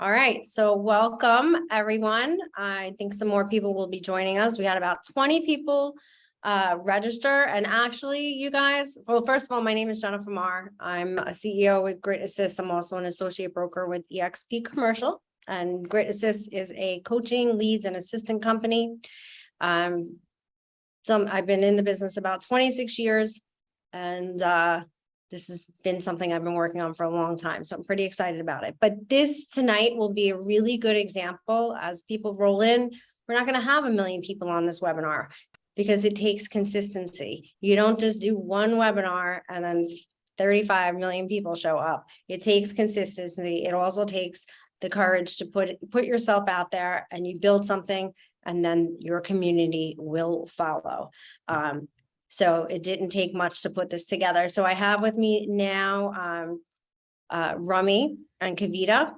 All right, so welcome everyone. I think some more people will be joining us. We had about 20 people register, and actually you guys, well, first of all, my name is Jennifer Marr. I'm a CEO with Grit Assist. I'm also an associate broker with EXP Commercial, and Grit Assist is a coaching, leads, and assistant company. I've been in the business about 26 years, and this has been something I've been working on for a long time, so I'm pretty excited about it. But this tonight will be a really good example as people roll in. We're not going to have 1 million people on this webinar because it takes consistency. You don't just do one webinar and then 35 million people show up. It takes consistency. It also takes the courage to put yourself out there, and you build something, and then your community will follow. So it didn't take much to put this together. So I have with me now Rami and Kavita.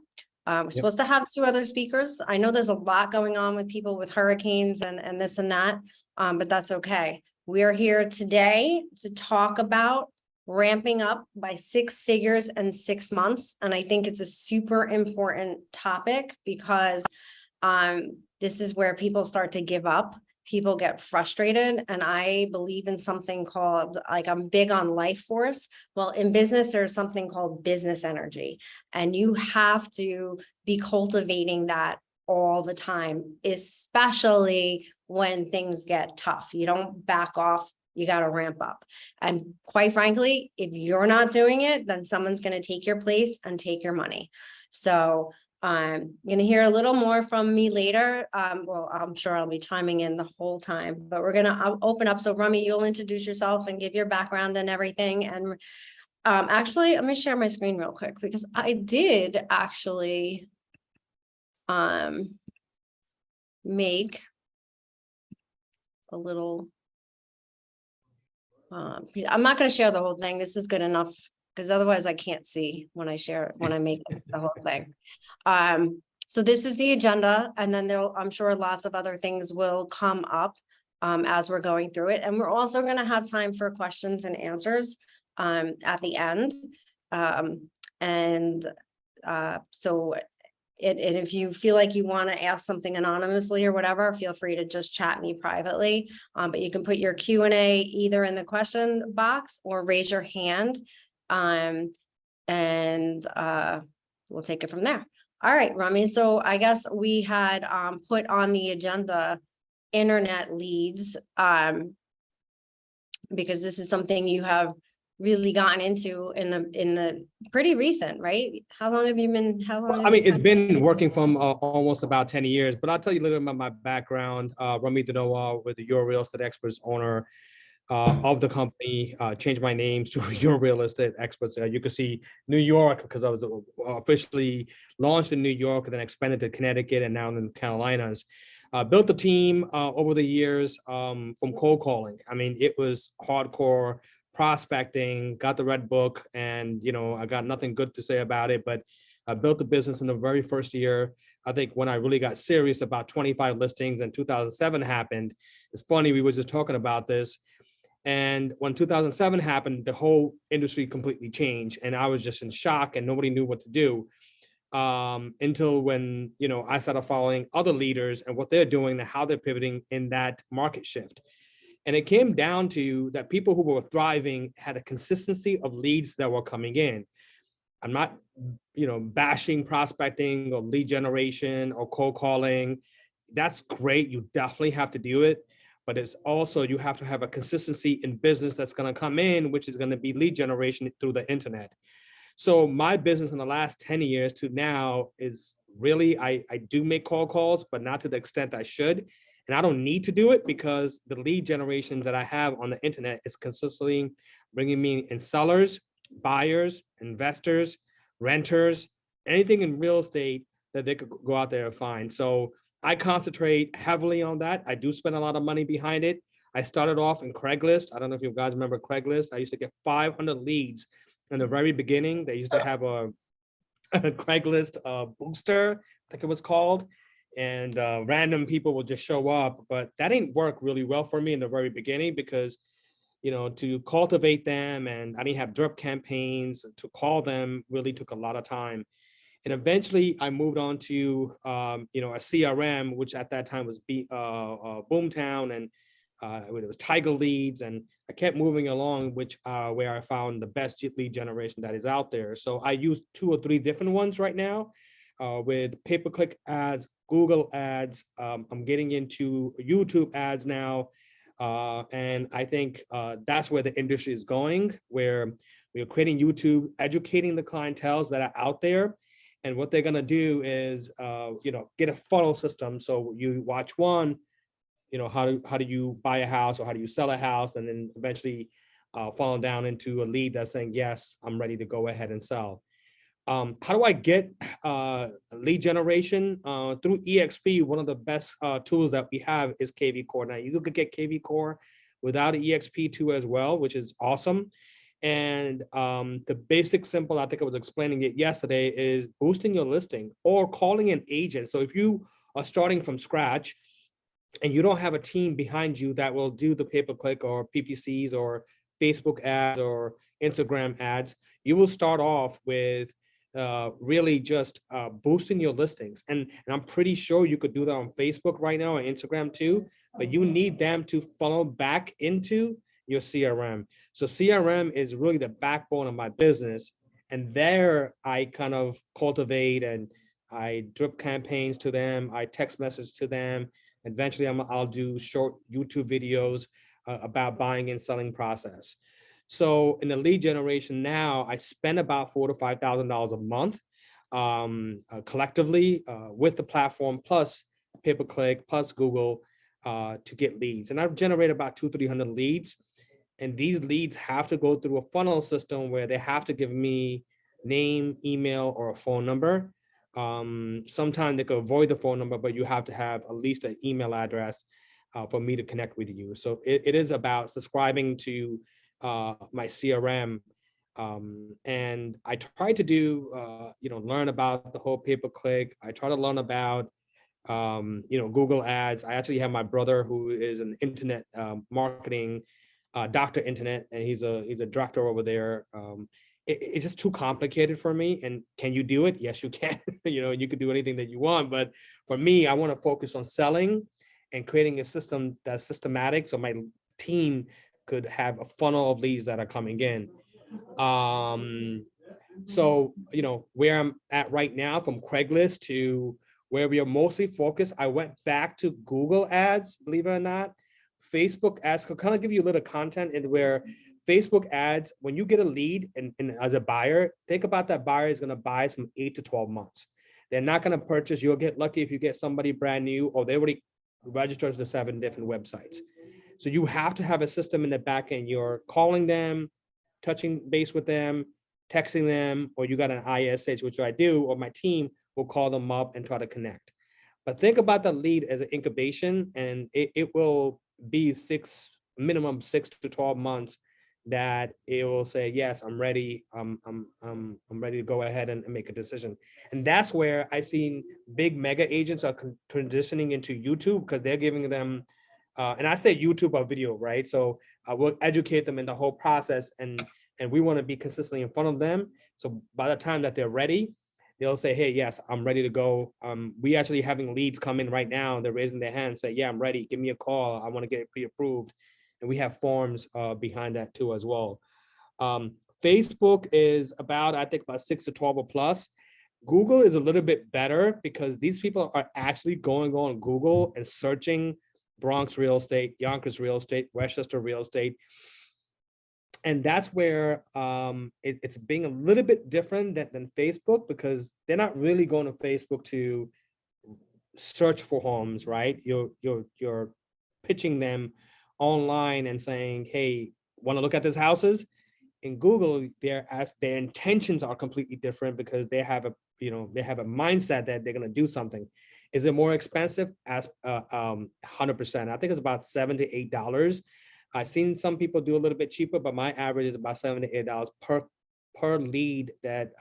We're supposed to have 2 other speakers. I know there's a lot going on with people with hurricanes and this and that, but that's okay. We are here today to talk about ramping up by 6 figures in 6 months. And I think it's a super important topic because this is where people start to give up. People get frustrated, and I believe in something called, like, I'm big on life force. Well, in business, there's something called business energy, and you have to be cultivating that all the time, especially when things get tough. You don't back off. You got to ramp up. And quite frankly, if you're not doing it, then someone's going to take your place and take your money. So I'm going to hear a little more from me later. Well, I'm sure I'll be chiming in the whole time, but we're going to open up. So Rami, you'll introduce yourself and give your background and everything. And actually, let me share my screen real quick because I did actually make a little, I'm not going to share the whole thing. This is good enough because otherwise I can't see when I make the whole thing. So this is the agenda, and then I'm sure lots of other things will come up as we're going through it. And we're also going to have time for questions and answers at the end. So if you feel like you want to ask something anonymously or whatever, feel free to just chat me privately. But you can put your Q&A either in the question box or raise your hand. We'll take it from there. All right, Rami. So I guess we had put on the agenda internet leads because this is something you have really gotten into in the pretty recent, right? How long have you been? It's been working from almost about 10 years, but I'll tell you a little bit about my background. Rami Danoa, with the Your Real Estate Experts, owner of the company, changed my name to Your Real Estate Experts. You can see New York because I was officially launched in New York and then expanded to Connecticut and now in the Carolinas. Built a team over the years from cold calling. I mean, it was hardcore prospecting, got the red book, and I got nothing good to say about it, but I built the business in the very first year. I think when I really got serious, about 25 listings, and 2007 happened. It's funny, we were just talking about this. And when 2007 happened, the whole industry completely changed, and I was just in shock, and nobody knew what to do until when I started following other leaders and what they're doing and how they're pivoting in that market shift. And it came down to that people who were thriving had a consistency of leads that were coming in. I'm not, bashing prospecting or lead generation or cold calling. That's great. You definitely have to do it. But it's also, you have to have a consistency in business that's going to come in, which is going to be lead generation through the internet. So my business in the last 10 years to now is really, I do make cold calls, but not to the extent I should. And I don't need to do it because the lead generation that I have on the internet is consistently bringing me in sellers, buyers, investors, renters, anything in real estate that they could go out there and find. So I concentrate heavily on that. I do spend a lot of money behind it. I started off in Craigslist. I don't know if you guys remember Craigslist. I used to get 500 leads in the very beginning. They used to have a Craigslist booster, I think it was called. And random people will just show up, but that didn't work really well for me in the very beginning because, to cultivate them, and I didn't have drip campaigns to call them, really took a lot of time. And eventually I moved on to, a CRM, which at that time was Boomtown, and it was Tiger Leads. And I kept moving along, where I found the best lead generation that is out there. So I use 2 or 3 different ones right now, with pay-per-click ads, Google ads. I'm getting into YouTube ads now. And I think that's where the industry is going, where we are creating YouTube, educating the clientels that are out there. And what they're going to do is, get a funnel system. So you watch one, how do you buy a house, or how do you sell a house? And then eventually funnel down into a lead that's saying, yes, I'm ready to go ahead and sell. How do I get lead generation? Through EXP, one of the best tools that we have is KV Core. Now you could get KV Core without EXP too as well, which is awesome. And the basic simple, I think I was explaining it yesterday, is boosting your listing or calling an agent. So if you are starting from scratch and you don't have a team behind you that will do the pay-per-click or PPCs or Facebook ads or Instagram ads, you will start off with really just boosting your listings. And I'm pretty sure you could do that on Facebook right now and Instagram too, but you need them to funnel back into your CRM. So CRM is really the backbone of my business. And there I kind of cultivate, and I drip campaigns to them. I text message to them. Eventually I'll do short YouTube videos about buying and selling process. So in the lead generation now, I spend about $4,000 to $5,000 a month collectively with the platform, plus pay-per-click, plus Google to get leads. And I've generated about 200-300 leads. And these leads have to go through a funnel system where they have to give me name, email, or a phone number. Sometimes they could avoid the phone number, but you have to have at least an email address for me to connect with you. So it is about subscribing to my CRM. And I try to do, learn about the whole pay-per-click. I try to learn about, Google ads. I actually have my brother who is an internet marketing Dr. Internet, and he's a director over there. It's just too complicated for me. And can you do it? Yes, you can. You can do anything that you want. But for me, I want to focus on selling and creating a system that's systematic, so my team could have a funnel of leads that are coming in. So, where I'm at right now, from Craigslist to where we are mostly focused, I went back to Google ads, believe it or not. Facebook ads could kind of give you a little content, and where Facebook ads, when you get a lead and as a buyer, think about that buyer is going to buy from 8 to 12 months. They're not going to purchase. You'll get lucky if you get somebody brand new, or they already registered to 7 different websites. So you have to have a system in the back end. You're calling them, touching base with them, texting them, or you got an ISH, which I do, or my team will call them up and try to connect. But think about the lead as an incubation, and it will be minimum 6 to 12 months that it will say, yes, I'm ready. I'm ready to go ahead and make a decision. And that's where I seen big mega agents are transitioning into YouTube, because they're giving them, and I say YouTube or video, right? So I will educate them in the whole process, and we want to be consistently in front of them. So by the time that they're ready, they'll say, hey, yes, I'm ready to go. We actually having leads come in right now. They're raising their hand, say, yeah, I'm ready. Give me a call. I want to get it pre-approved. And we have forms behind that too as well. Facebook is about, I think, about 6 to 12 or plus. Google is a little bit better, because these people are actually going on Google and searching Bronx real estate, Yonkers real estate, Westchester real estate. And that's where it's being a little bit different than Facebook, because they're not really going to Facebook to search for homes, right? You're pitching them online and saying, hey, want to look at these houses? In Google, their intentions are completely different, because they have a mindset that they're going to do something. Is it more expensive? As 100%. I think it's about $7 to $8. I've seen some people do a little bit cheaper, but my average is about $7 to $8 per lead that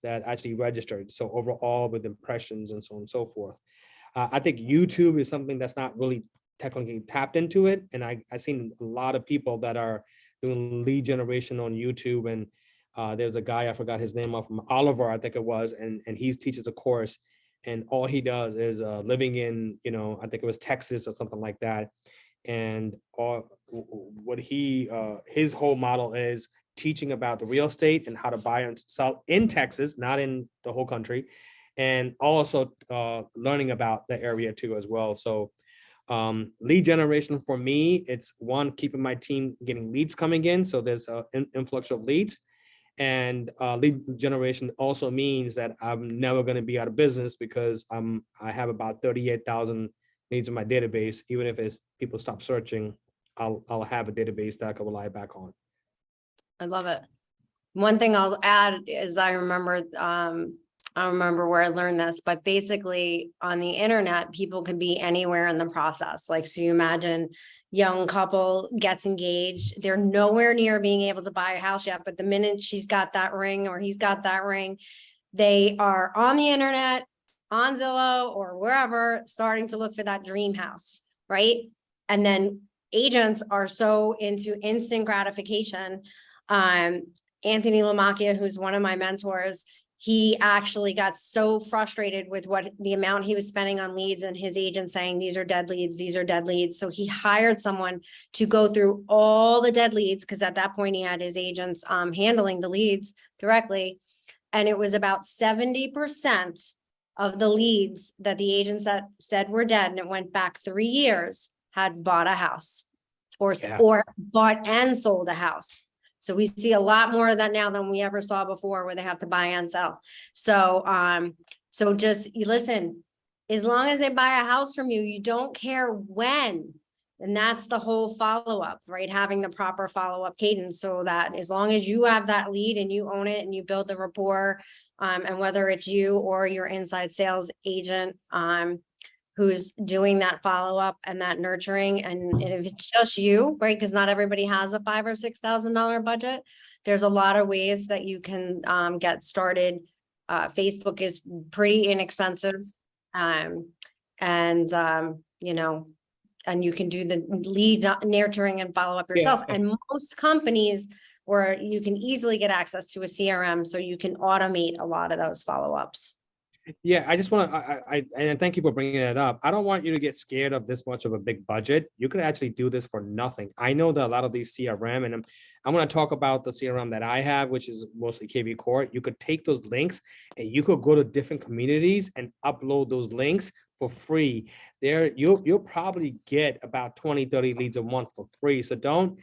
actually registered. So overall, with impressions and so on and so forth. I think YouTube is something that's not really technically tapped into it. And I've seen a lot of people that are doing lead generation on YouTube, and There's a guy, I forgot his name, from Oliver, I think it was, and he teaches a course, and all he does is living in, I think it was Texas or something like that. And what his whole model is teaching about the real estate and how to buy and sell in Texas, not in the whole country, and also learning about the area too as well. So lead generation for me, it's one, keeping my team getting leads coming in. So there's an influx of leads. And lead generation also means that I'm never going to be out of business because I have about 38,000 leads in my database. Even if people stop searching, I'll have a database that I can rely back on. I love it. One thing I'll add is I remember where I learned this, but basically on the internet, people can be anywhere in the process. Like, so you imagine young couple gets engaged. They're nowhere near being able to buy a house yet, but the minute she's got that ring or he's got that ring, they are on the internet, on Zillow or wherever, starting to look for that dream house, right? And then agents are so into instant gratification. Anthony Lamacchia, who's one of my mentors, he actually got so frustrated with the amount he was spending on leads and his agent saying, these are dead leads, these are dead leads. So he hired someone to go through all the dead leads, because at that point he had his agents handling the leads directly. And it was about 70% of the leads that the agents that said were dead, and it went back 3 years, had bought a house or bought and sold a house. So we see a lot more of that now than we ever saw before, where they have to buy and sell. So, so just you listen, as long as they buy a house from you, you don't care when. And that's the whole follow-up, right? Having the proper follow-up cadence, so that as long as you have that lead and you own it and you build the rapport, and whether it's you or your inside sales agent, who's doing that follow-up and that nurturing. And if it's just you, right? Because not everybody has a $5,000 or $6,000 budget. There's a lot of ways that you can get started. Facebook is pretty inexpensive. And you can do the lead nurturing and follow-up yourself. Yeah. And most companies, or you can easily get access to a CRM, so you can automate a lot of those follow-ups. Yeah, I just want to, and thank you for bringing that up. I don't want you to get scared of this much of a big budget. You could actually do this for nothing. I know that a lot of these CRM, and I'm going to talk about the CRM that I have, which is mostly KV Core. You could take those links and you could go to different communities and upload those links for free. There, you'll probably get about 20, 30 leads a month for free. So don't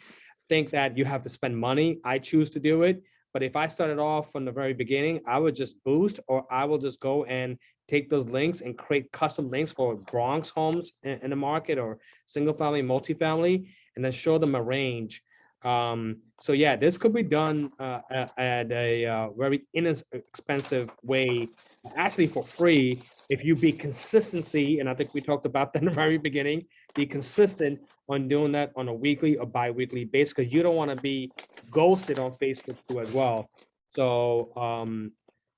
think that you have to spend money. I choose to do it. But if I started off from the very beginning, I would just boost, or I will just go and take those links and create custom links for Bronx homes in the market, or single family, multifamily, and then show them a range. So yeah, this could be done at a very inexpensive way, actually for free, if you be consistency. And I think we talked about that in the very beginning, be consistent on doing that on a weekly or bi-weekly basis, because you don't want to be ghosted on Facebook too as well. So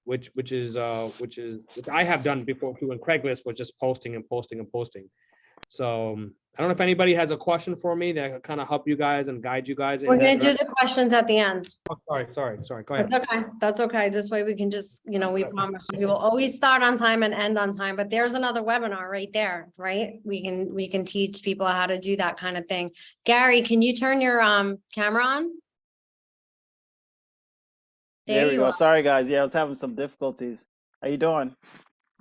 which I have done before too, and Craigslist was just posting and posting and posting. So I don't know if anybody has a question for me that kind of help you guys and guide you guys. We're going to do the questions at the end. Oh, sorry. Go ahead. That's okay. That's okay. This way we can just, we promise we will always start on time and end on time, but there's another webinar right there, right? We can teach people how to do that kind of thing. Gary, can you turn your camera on? There we go. Sorry, guys. Yeah, I was having some difficulties. How you doing?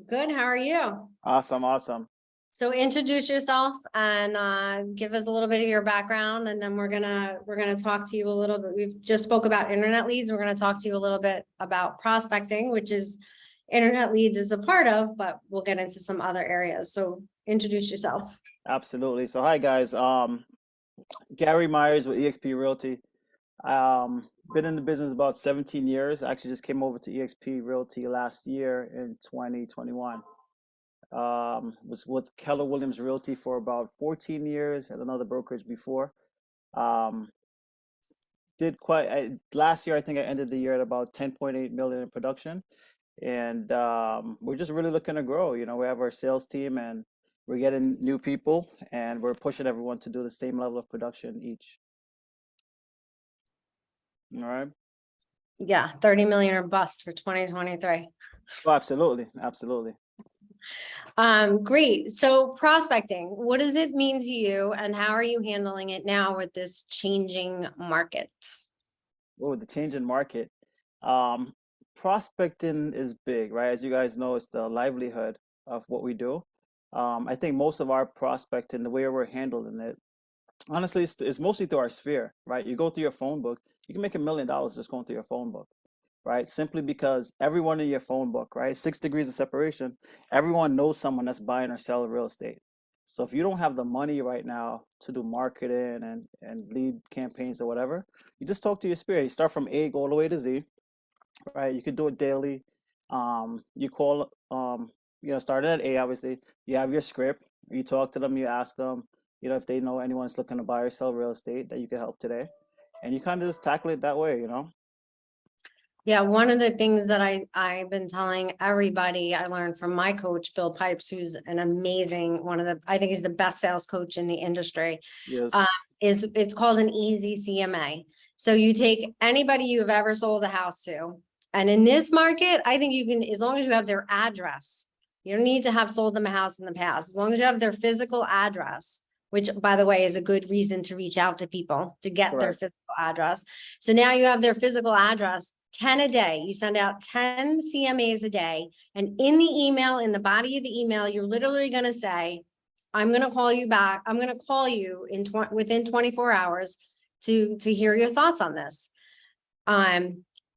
Good. How are you? Awesome. So introduce yourself and give us a little bit of your background, and then we're gonna talk to you a little bit. We've just spoke about internet leads. We're gonna talk to you a little bit about prospecting, which is internet leads is a part of, but we'll get into some other areas. So introduce yourself. Absolutely. So hi, guys. Gary Myers with eXp Realty. Been in the business about 17 years. I actually just came over to eXp Realty last year in 2021. Was with Keller Williams Realty for about 14 years at another brokerage before. Last year, I think I ended the year at about 10.8 million in production. And we're just really looking to grow. We have our sales team and we're getting new people, and we're pushing everyone to do the same level of production each. All right. Yeah, 30 million or bust for 2023. Oh, absolutely, absolutely. Great. So prospecting, what does it mean to you and how are you handling it now with this changing market? Oh, the change in market. Um, Prospecting is big, right? As you guys know, it's the livelihood of what we do. I think most of our prospecting, the way we're handling it, honestly, it's mostly through our sphere, right? You go through your phone book, you can make $1 million just going through your phone book, right? Simply because everyone in your phone book, right? 6 degrees of separation, everyone knows someone that's buying or selling real estate. So if you don't have the money right now to do marketing and lead campaigns or whatever, you just talk to your spirit. You start from A, go all the way to Z, right? You could do it daily. You call, starting at A, obviously, you have your script. You talk to them, you ask them, if they know anyone's looking to buy or sell real estate that you can help today. And you kind of just tackle it that way, Yeah, one of the things that I've been telling everybody I learned from my coach, Bill Pipes, who's an amazing I think he's the best sales coach in the industry. Yes. Is it's called an easy CMA. So you take anybody you've ever sold a house to, and in this market, I think you can, as long as you have their address, you don't need to have sold them a house in the past, as long as you have their physical address, which by the way is a good reason to reach out to people to get their Correct. physical address. So now you have their physical address, 10 a day. You send out 10 CMAs a day. And in the email, in the body of the email, you're literally going to say, I'm going to call you back. I'm going to call you within 24 hours to hear your thoughts on this.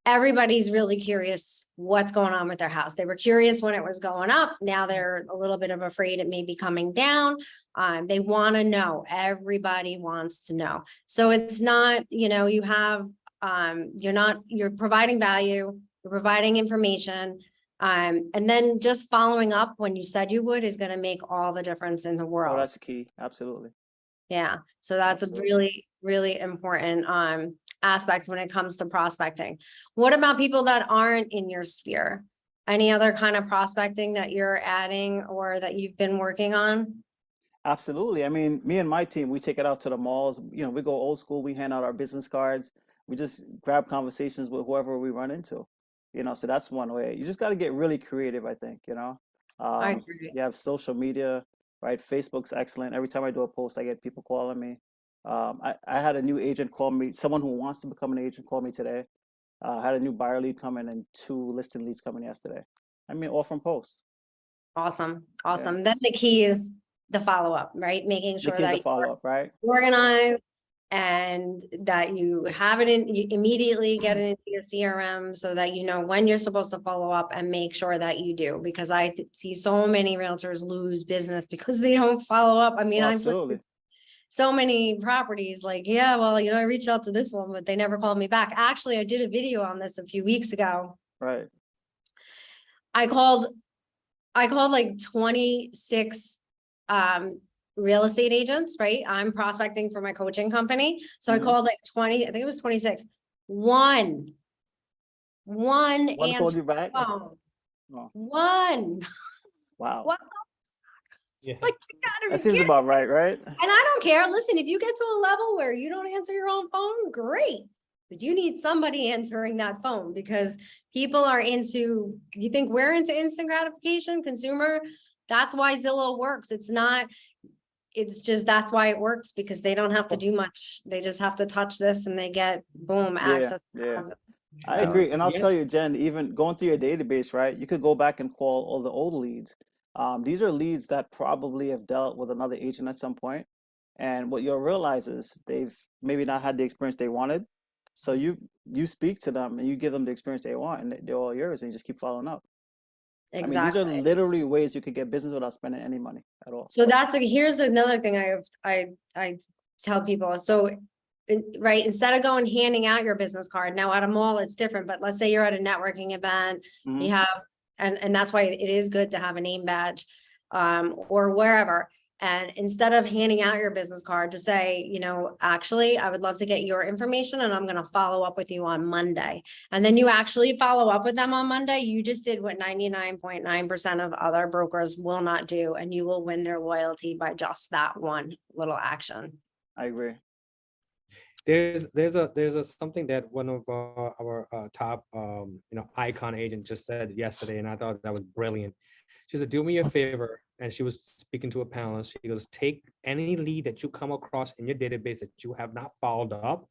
Everybody's really curious what's going on with their house. They were curious when it was going up. Now they're a little bit of afraid it may be coming down. They want to know. Everybody wants to know. So it's not, you have, you're providing value, you're providing information. And then just following up when you said you would is going to make all the difference in the Oh, world. that's key. Absolutely. Yeah. So that's a Absolutely. really, really important aspect when it comes to prospecting. What about people that aren't in your sphere? Any other kind of prospecting that you're adding or that you've been working on? Absolutely. I mean, me and my team, we take it out to the malls. We go old school. We hand out our business cards. We just grab conversations with whoever we run into. So that's one way. You just got to get really creative, I think. I agree. You have social media, right? Facebook's excellent. Every time I do a post, I get people calling me. I had a new agent call me, someone who wants to become an agent call me today. I had a new buyer lead come in and 2 listing leads coming yesterday. I mean, all from posts. Awesome. Yeah. Awesome. Then the key is the follow-up, right? Making The sure key is the that follow up, right? you're organized and that you have it in, you immediately get it into your CRM so that you know when you're supposed to follow up and make sure that you do, because I see so many realtors lose business because they don't follow up. I mean, Oh, I've absolutely. so many properties like, yeah, well, I reached out to this one, but they never called me back. Actually, I did a video on this a few weeks ago. Right. I called like 26 real estate agents, right? I'm prospecting for my coaching company. So I Mhm. called like 20, I think it was 26. One One called answer you back? phone. Oh, One. wow. What? Yeah. Like, you gotta That be seems kidding. about right, right? And I don't care. Listen, if you get to a level where you don't answer your own phone, great. But you need somebody answering that phone because people are into, you think we're into instant gratification, consumer? That's why Zillow works. It's just, that's why it works because they don't have to do much. They just have to touch this and they get boom, Yeah, access. yeah. I So, agree. And I'll Yeah. tell you, Jen, even going through your database, right? You could go back and call all the old leads. These are leads that probably have dealt with another agent at some point. And what you'll realize is they've maybe not had the experience they wanted. So you speak to them and you give them the experience they want and they're all yours and you just keep following up. I mean, these are exactly. literally ways you could get business without spending any money at all. So here's another thing I tell people. So, right, instead of going handing out your business card, now at a mall, it's different, but let's say you're at a networking event, Mhm. you have, and that's why it is good to have a name badge, or wherever. And instead of handing out your business card, just say, actually, I would love to get your information and I'm going to follow up with you on Monday. And then you actually follow up with them on Monday. You just did what 99.9% of other brokers will not do, and you will win their loyalty by just that one little action. I agree. there's a something that one of our top icon agents just said yesterday, and I thought that was brilliant. She said, "Do me a favor," and she was speaking to a panelist. She goes, "Take any lead that you come across in your database that you have not followed up,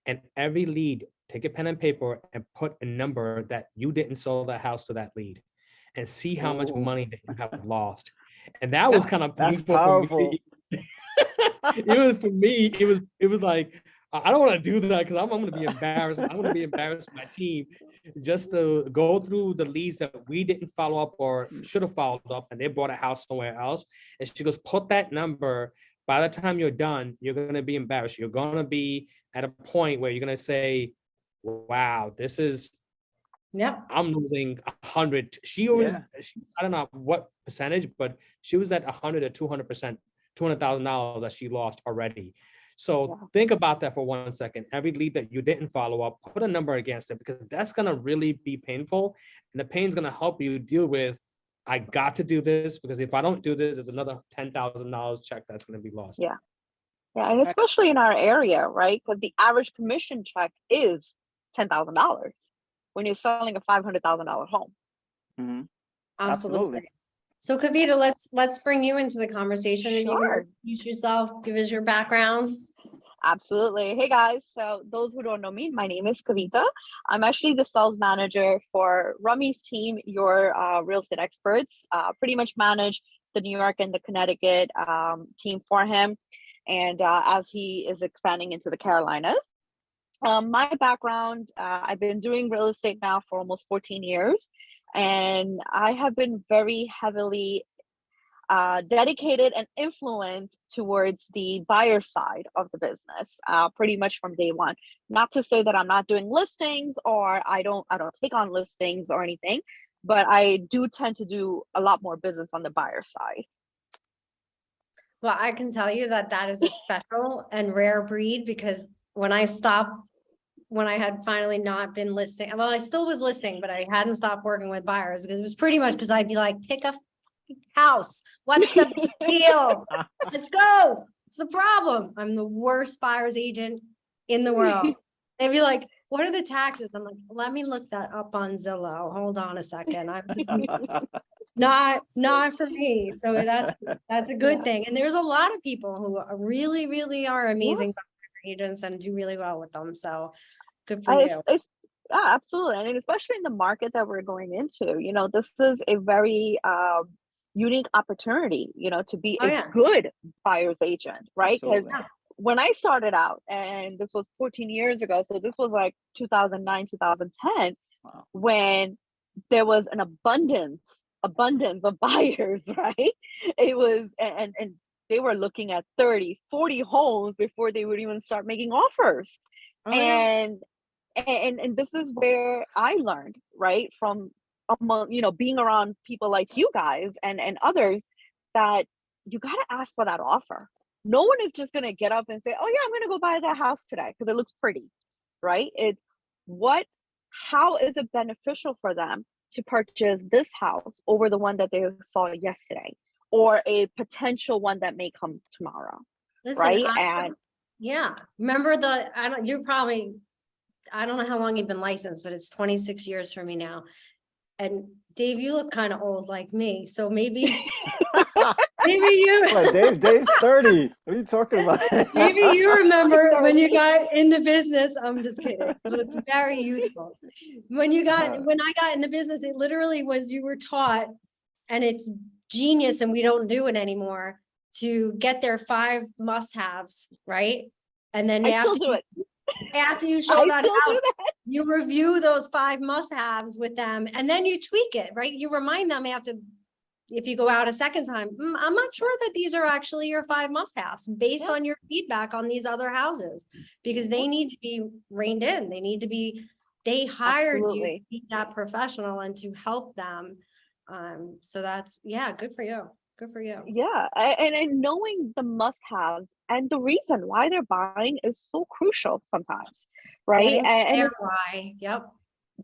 and every lead, take a pen and paper and put a number that you didn't sell that house to that lead, and see how much Ooh, money that you have lost." And that was kind of that's painful for powerful. me. Even for me, it was like I don't want to do that because I'm going to be embarrassed. I'm going to be embarrassed my team just to go through the leads that we didn't follow up or should have followed up, and they bought a house somewhere else. And she goes, "Put that number. By the time you're done, you're going to be embarrassed. You're going to be at a point where you're going to say, wow, this is Yep. I'm losing 100." She always, Yeah. I don't know what percentage, but she was at 100 or 200%, $200,000 that she lost already. So Yeah. think about that for 1 second. Every lead that you didn't follow up, put a number against it, because that's going to really be painful. And the pain's going to help you deal with, I got to do this, because if I don't do this, there's another $10,000 check that's going to be lost. Yeah. Yeah, and especially in our area, right? Because the average commission check is $10,000 when you're selling a $500,000 home. Hmm. Absolutely. Absolutely. So Kavita, let's bring you into the conversation and you Sure. introduce yourself, give us your background. Absolutely. Hey guys. So those who don't know me, my name is Kavita. I'm actually the sales manager for Rummy's team, your real estate experts. Pretty much manage the New York and the Connecticut team for him. And as he is expanding into the Carolinas. My background, I've been doing real estate now for almost 14 years. And I have been very heavily dedicated and influenced towards the buyer side of the business, pretty much from day one. Not to say that I'm not doing listings or I don't take on listings or anything, but I do tend to do a lot more business on the buyer side. Well, I can tell you that that is a special and rare breed, because when I had finally not been listing, well, I still was listing, but I hadn't stopped working with buyers, because it was pretty much because I'd be like, pick a house. What's the big deal? Let's go. It's the problem. I'm the worst buyer's agent in the world. They'd be like, what are the taxes? I'm like, let me look that up on Zillow. Hold on a second. I'm just not for me. So that's a good thing. And there's a lot of people who are really are amazing buyer agents and do really well with them. So good for you. Absolutely. And especially in the market that we're going into, this is a very unique opportunity, to be a good buyer's agent, right? Because when I started out, and this was 14 years ago, so this was like 2009, 2010, when there was an abundance of buyers, right? It was, and they were looking at 30, 40 homes before they would even start making offers. And this is where I learned, right, from being around people like you guys and others, that you got to ask for that offer. No one is just going to get up and say, oh yeah, I'm going to go buy that house today because it looks pretty, right? It's how is it beneficial for them to purchase this house over the one that they saw yesterday, or a potential one that may come tomorrow. Listen, right? Remember I don't know how long you've been licensed, but it's 26 years for me now. And Dave, you look kind of old like me. So maybe you. Well, Dave's 30. What are you talking about? Maybe you remember when you got in the business. I'm just kidding. You look very youthful. When I got in the business, it literally was, you were taught, and it's genius, and we don't do it anymore, to get their 5 must-haves, right? And then after you show that house, you review those 5 must-haves with them, and then you tweak it, right? You remind them if you go out a second time, I'm not sure that these are actually your 5 must-haves based on your feedback on these other houses, because they need to be reined in. They hired you to be that professional and to help them. So that's, good for you. Good for you. Yeah. And knowing the must-haves and the reason why they're buying is so crucial sometimes, right? Getting their why. Yep.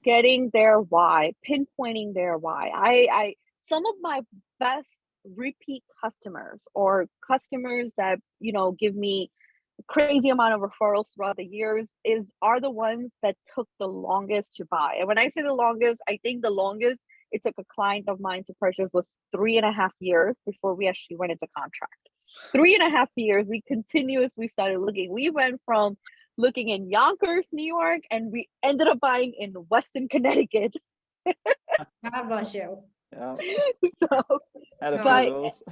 Getting their why, pinpointing their why. I some of my best repeat customers, or customers that, give me crazy amount of referrals throughout the years are the ones that took the longest to buy. And when I say the longest, I think the longest it took a client of mine to purchase was 3.5 years before we actually went into contract. 3.5 years, we continuously started looking. We went from looking in Yonkers, New York, and we ended up buying in Weston, Connecticut. God bless you. Yeah. So, Had a few but- of those.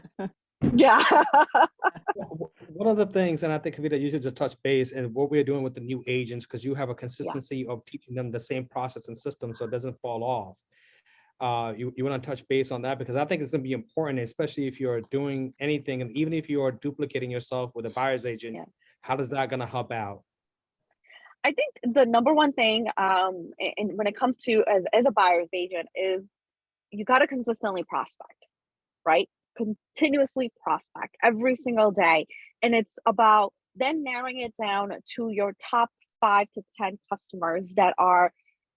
yeah. One of the things, and I think Kavita, you should just touch base and what we're doing with the new agents, because you have a consistency of teaching them the same process and system so it doesn't fall off. You want to touch base on that, because I think it's going to be important, especially if you're doing anything, and even if you are duplicating yourself with a buyer's agent, how does that going to help out? I think the number one thing, and when it comes to as a buyer's agent, is you got to consistently prospect, right? Continuously prospect every single day. And it's about then narrowing it down to your top 5 to 10 customers that are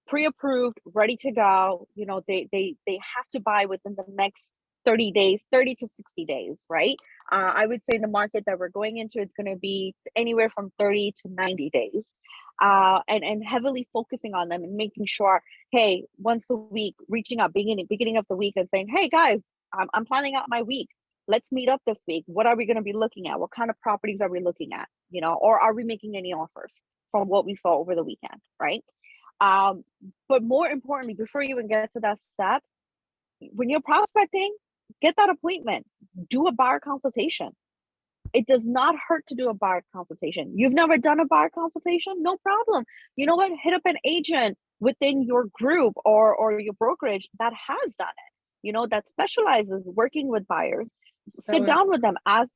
pre-approved, ready to go. You know, they have to buy within the next 30 days, 30 to 60 days, right? I would say the market that we're going into is going to be anywhere from 30 to 90 days. And heavily focusing on them and making sure, hey, once a week, reaching out beginning of the week and saying, hey guys, I'm planning out my week. Let's meet up this week. What are we going to be looking at? What kind of properties are we looking at? You know, or are we making any offers from what we saw over the weekend, right? But more importantly, before you even get to that step, when you're prospecting, get that appointment, do a buyer consultation. It does not hurt to do a buyer consultation. You've never done a buyer consultation? No problem. You know what? Hit up an agent within your group or your brokerage that has done it, you know, that specializes working with buyers. Sit down with them and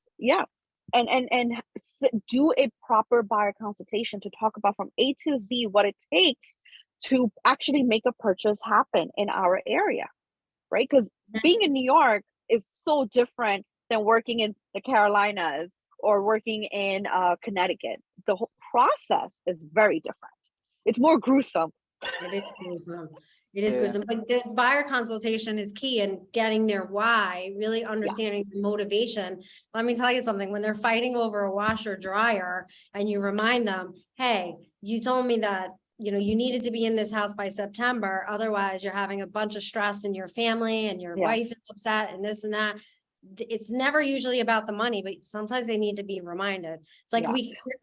do a proper buyer consultation to talk about from A to Z what it takes to actually make a purchase happen in our area, right? Because being in New York is so different than working in the Carolinas or working in Connecticut. The whole process is very different. It's more gruesome. It is gruesome. It is gruesome, but the buyer consultation is key in getting their why, really understanding the motivation. Let me tell you something, when they're fighting over a washer dryer and you remind them, hey, you told me that, you know, you needed to be in this house by September. Otherwise you're having a bunch of stress in your family and your wife is upset and this and that. It's never usually about the money, but sometimes they need to be reminded. It's like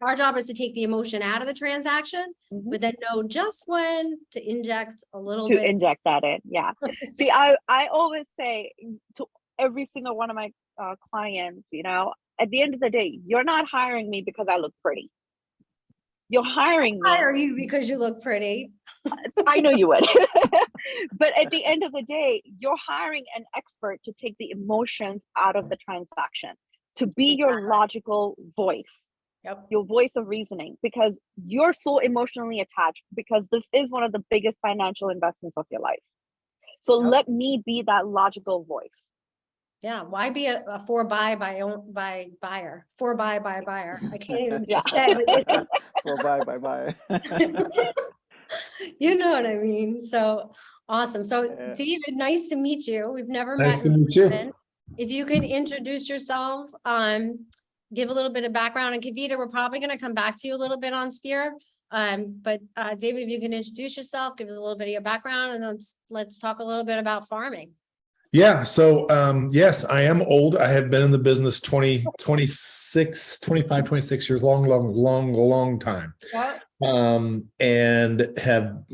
our job is to take the emotion out of the transaction, but then know just when to inject a little bit. To inject that in, See, I always say to every single one of my clients, you know, at the end of the day, you're not hiring me because I look pretty. You're hiring me. Hire you because you look pretty. I know you would. But at the end of the day, you're hiring an expert to take the emotions out of the transaction, to be your logical voice, your voice of reasoning, because you're so emotionally attached, because this is one of the biggest financial investments of your life. So let me be that logical voice. Yeah, why be a for buy by buyer? For buy by buyer. I can't even say it. For buy. You know what I mean? So awesome. So David, nice to meet you. We've never met. Nice to meet you. If you could introduce yourself, give a little bit of background, and Kavita, we're probably going to come back to you a little bit on Sphere. But David, if you can introduce yourself, give us a little bit of your background, and then let's talk a little bit about farming. Yeah. So, yes, I am old. I have been in the business 25, 26 years, long time. Yeah. And have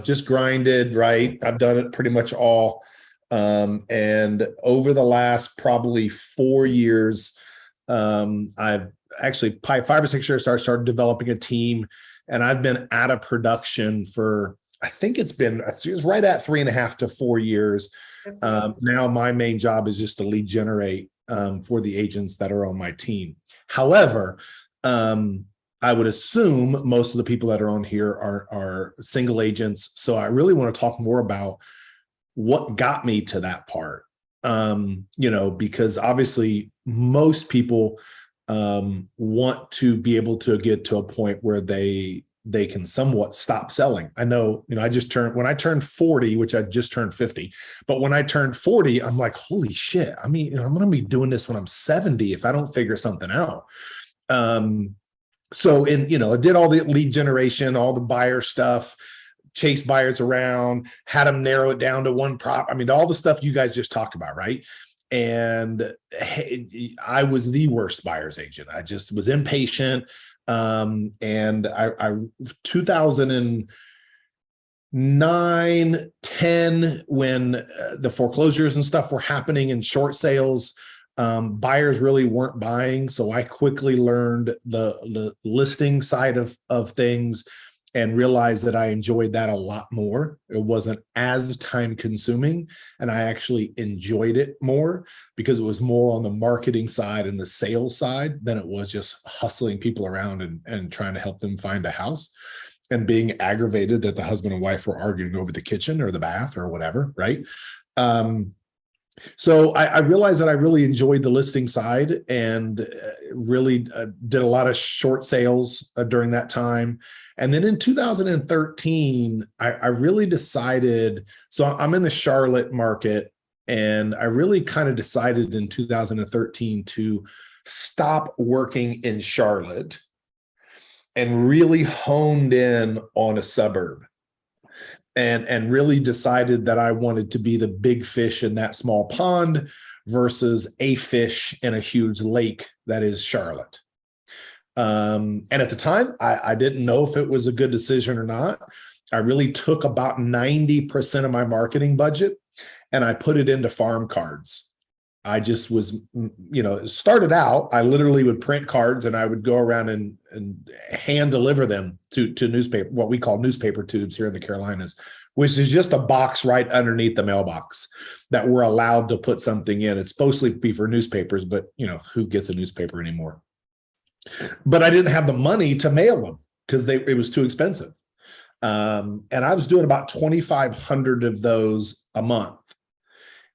just grinded, right? I've done it pretty much all. And over the last probably 4 years, I've actually 5 or 6 years, started developing a team, and I've been out of production for, I think it's right at 3.5 to 4 years. Now my main job is just to lead generate for the agents that are on my team. However, I would assume most of the people that are on here are single agents. So I really want to talk more about what got me to that part. Because obviously most people want to be able to get to a point where they can somewhat stop selling. I know, when I turned 40, which I just turned 50, but when I turned 40, I'm like, holy shit. I mean, I'm going to be doing this when I'm 70 if I don't figure something out. So I did all the lead generation, all the buyer stuff, chase buyers around, had them narrow it down to one prop. I mean, all the stuff you guys just talked about, right? And I was the worst buyer's agent. I just was impatient. And I 2009, 10, when the foreclosures and stuff were happening and short sales, buyers really weren't buying. So I quickly learned the listing side of things and realized that I enjoyed that a lot more. It wasn't as time consuming, and I actually enjoyed it more because it was more on the marketing side and the sales side than it was just hustling people around and trying to help them find a house and being aggravated that the husband and wife were arguing over the kitchen or the bath or whatever, right? So I realized that I really enjoyed the listing side and really did a lot of short sales during that time. And then in 2013, I really decided, so I'm in the Charlotte market, and I really kind of decided in 2013 to stop working in Charlotte and really honed in on a suburb. And really decided that I wanted to be the big fish in that small pond versus a fish in a huge lake that is Charlotte. And at the time, I didn't know if it was a good decision or not. I really took about 90% of my marketing budget and I put it into farm cards. I just was, started out, I literally would print cards and I would go around and hand deliver them to newspaper, what we call newspaper tubes here in the Carolinas, which is just a box right underneath the mailbox that we're allowed to put something in. It's supposed to be for newspapers, but who gets a newspaper anymore? But I didn't have the money to mail them because it was too expensive. And I was doing about 2,500 of those a month.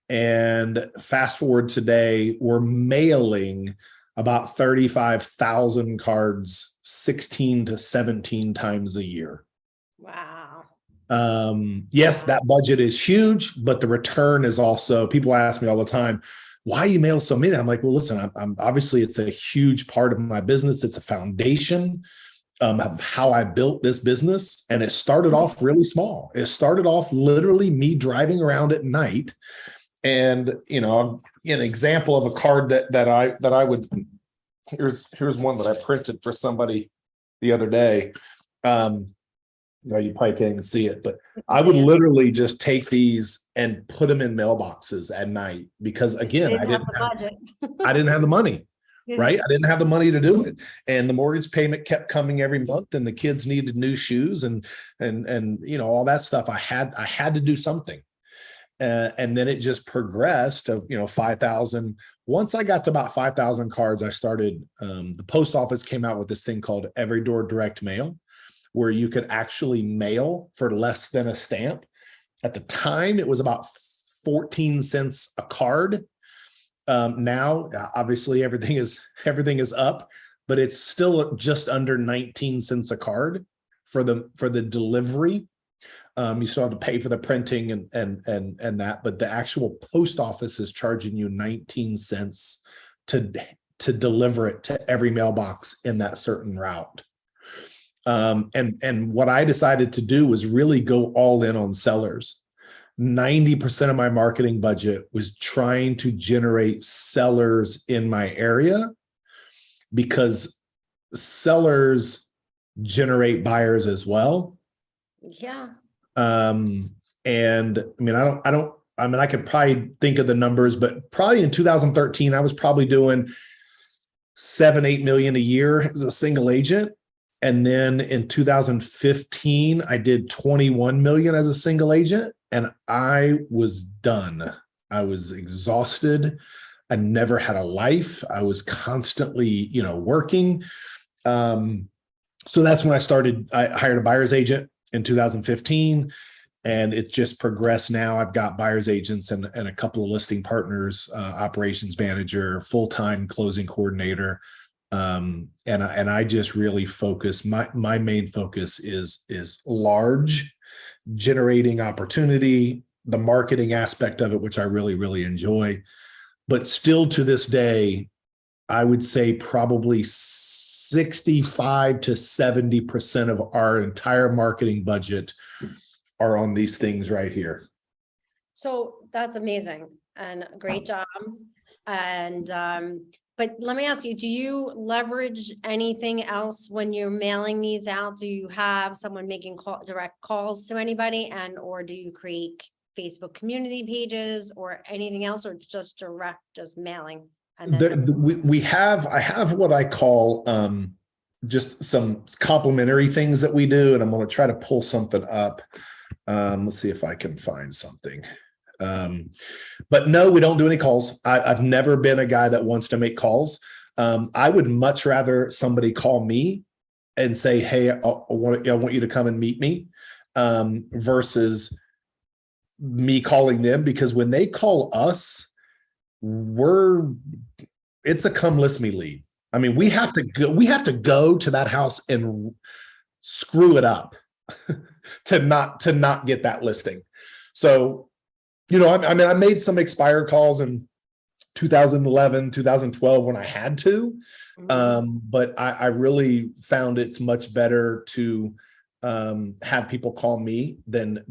And fast forward today, we're mailing about 35,000 cards 16 to 17 times a year. Wow. Yes, that budget is huge, but the return is also, people ask me all the time, why you mail so many? I'm like, well, listen, I'm obviously it's a huge part of my business. It's a foundation of how I built this business. And it started off really small. It started off literally me driving around at night. And, an example of a card that I would, here's one that I printed for somebody the other day. You probably can't even see it, but I would literally just take these and put them in mailboxes at night because again, I didn't have the money, right? I didn't have the money to do it. And the mortgage payment kept coming every month and the kids needed new shoes and all that stuff. I had to do something. And then it just progressed of 5,000. Once I got to about 5,000 cards, I started, the post office came out with this thing called Every Door Direct Mail, where you could actually mail for less than a stamp. At the time, it was about 14 cents a card. Now, obviously, everything is up, but it's still just under 19 cents a card for the delivery. You still have to pay for the printing and that, but the actual post office is charging you 19 cents to deliver it to every mailbox in that certain route. And what I decided to do was really go all in on sellers. 90% of my marketing budget was trying to generate sellers in my area because sellers generate buyers as well. Yeah. And I could probably think of the numbers, but probably in 2013, I was probably doing 7-8 million a year as a single agent. And then in 2015, I did 21 million as a single agent and I was done. I was exhausted. I never had a life. I was constantly, working. So that's when I hired a buyer's agent in 2015, and it just progressed. Now I've got buyer's agents and a couple of listing partners, operations manager, full-time closing coordinator. And I just really focus, my main focus is large, generating opportunity, the marketing aspect of it, which I really, really enjoy. But still to this day, I would say probably 65 to 70% of our entire marketing budget are on these things right here. So that's amazing and great job. And, but let me ask you, do you leverage anything else when you're mailing these out? Do you have someone making direct calls to anybody, and, or do you create Facebook community pages or anything else, or just direct, just mailing? And then I have what I call just some complimentary things that we do, and I'm going to try to pull something up. Let's see if I can find something. But no, we don't do any calls. I've never been a guy that wants to make calls. I would much rather somebody call me and say, hey, I want you to come and meet me, versus me calling them, because when they call us, it's a come list me lead. I mean, we have to go to that house and screw it up to not get that listing. So, you know, I mean, I made some expired calls in 2011, 2012 when I had to, but I really found it's much better to have people call me than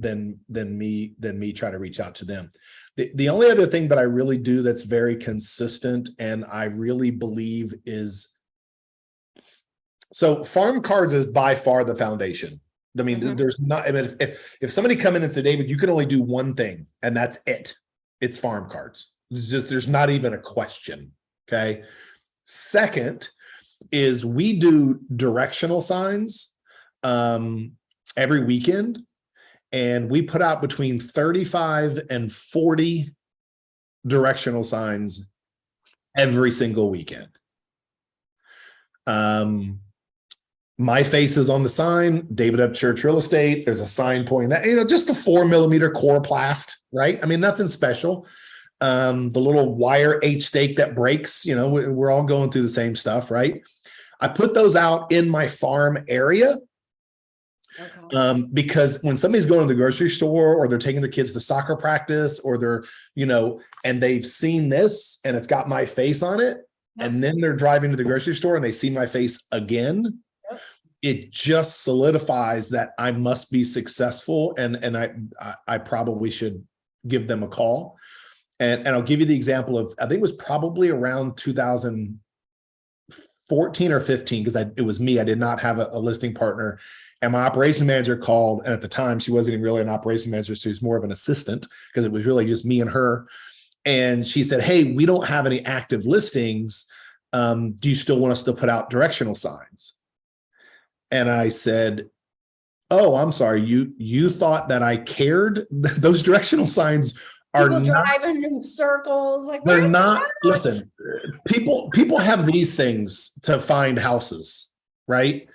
me try to reach out to them. The only other thing that I really do that's very consistent and I really believe is, so farm cards is by far the foundation. I mean, there's not, I mean, if somebody come in and say, David, you can only do one thing and that's it. It's farm cards. It's just, there's not even a question. Okay. Second is we do directional signs every weekend, and we put out between 35 and 40 directional signs every single weekend. My face is on the sign, David Upchurch Real Estate. There's a sign pointing that, you know, just a 4mm coroplast, right? I mean, nothing special. The little wire H stake that breaks, you know, we're all going through the same stuff, right? I put those out in my farm area. Okay. Because when somebody's going to the grocery store or they're taking their kids to soccer practice or they're, you know, and they've seen this and it's got my face on it, and then they're driving to the grocery store and they see my face again, it just solidifies that I must be successful, and I probably should give them a call. And I'll give you the example of, I think it was probably around 2014 or 15, because it was me. I did not have a listing partner. And my operations manager called, and at the time she wasn't even really an operations manager, she was more of an assistant, because it was really just me and her. And she said, hey, we don't have any active listings. Do you still want us to put out directional signs? And I said, oh, I'm sorry, you thought that I cared? Those directional signs are people driving in circles, like they're not. Listen, people have these things to find houses, right?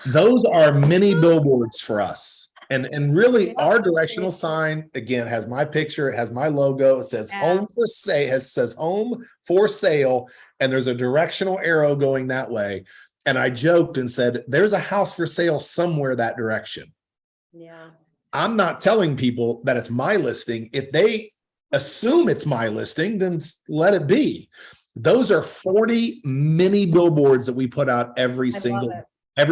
Those are mini billboards for us. And really our directional sign, again, has my picture, it has my logo, it says home for sale, it says home for sale, and there's a directional arrow going that way. And I joked and said, there's a house for sale somewhere that direction. Yeah. I'm not telling people that it's my listing. If they assume it's my listing, then let it be. Those are 40 mini billboards that we put out every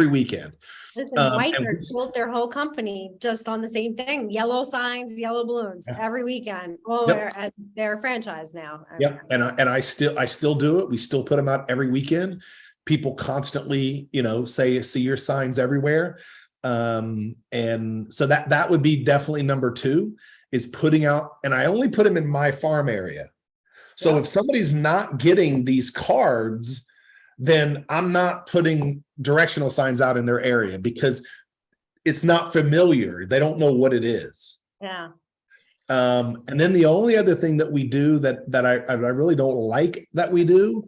weekend. Listen, Whiteford built their whole company just on the same thing: yellow signs, yellow balloons every weekend. And they're a franchise now. Yep. And I still do it. We still put them out every weekend. People constantly, you know, see your signs everywhere. And so that would be definitely number 2, is putting out, and I only put them in my farm area. So if somebody's not getting these cards, then I'm not putting directional signs out in their area because it's not familiar. They don't know what it is. Yeah. And then the only other thing that we do that I really don't like that we do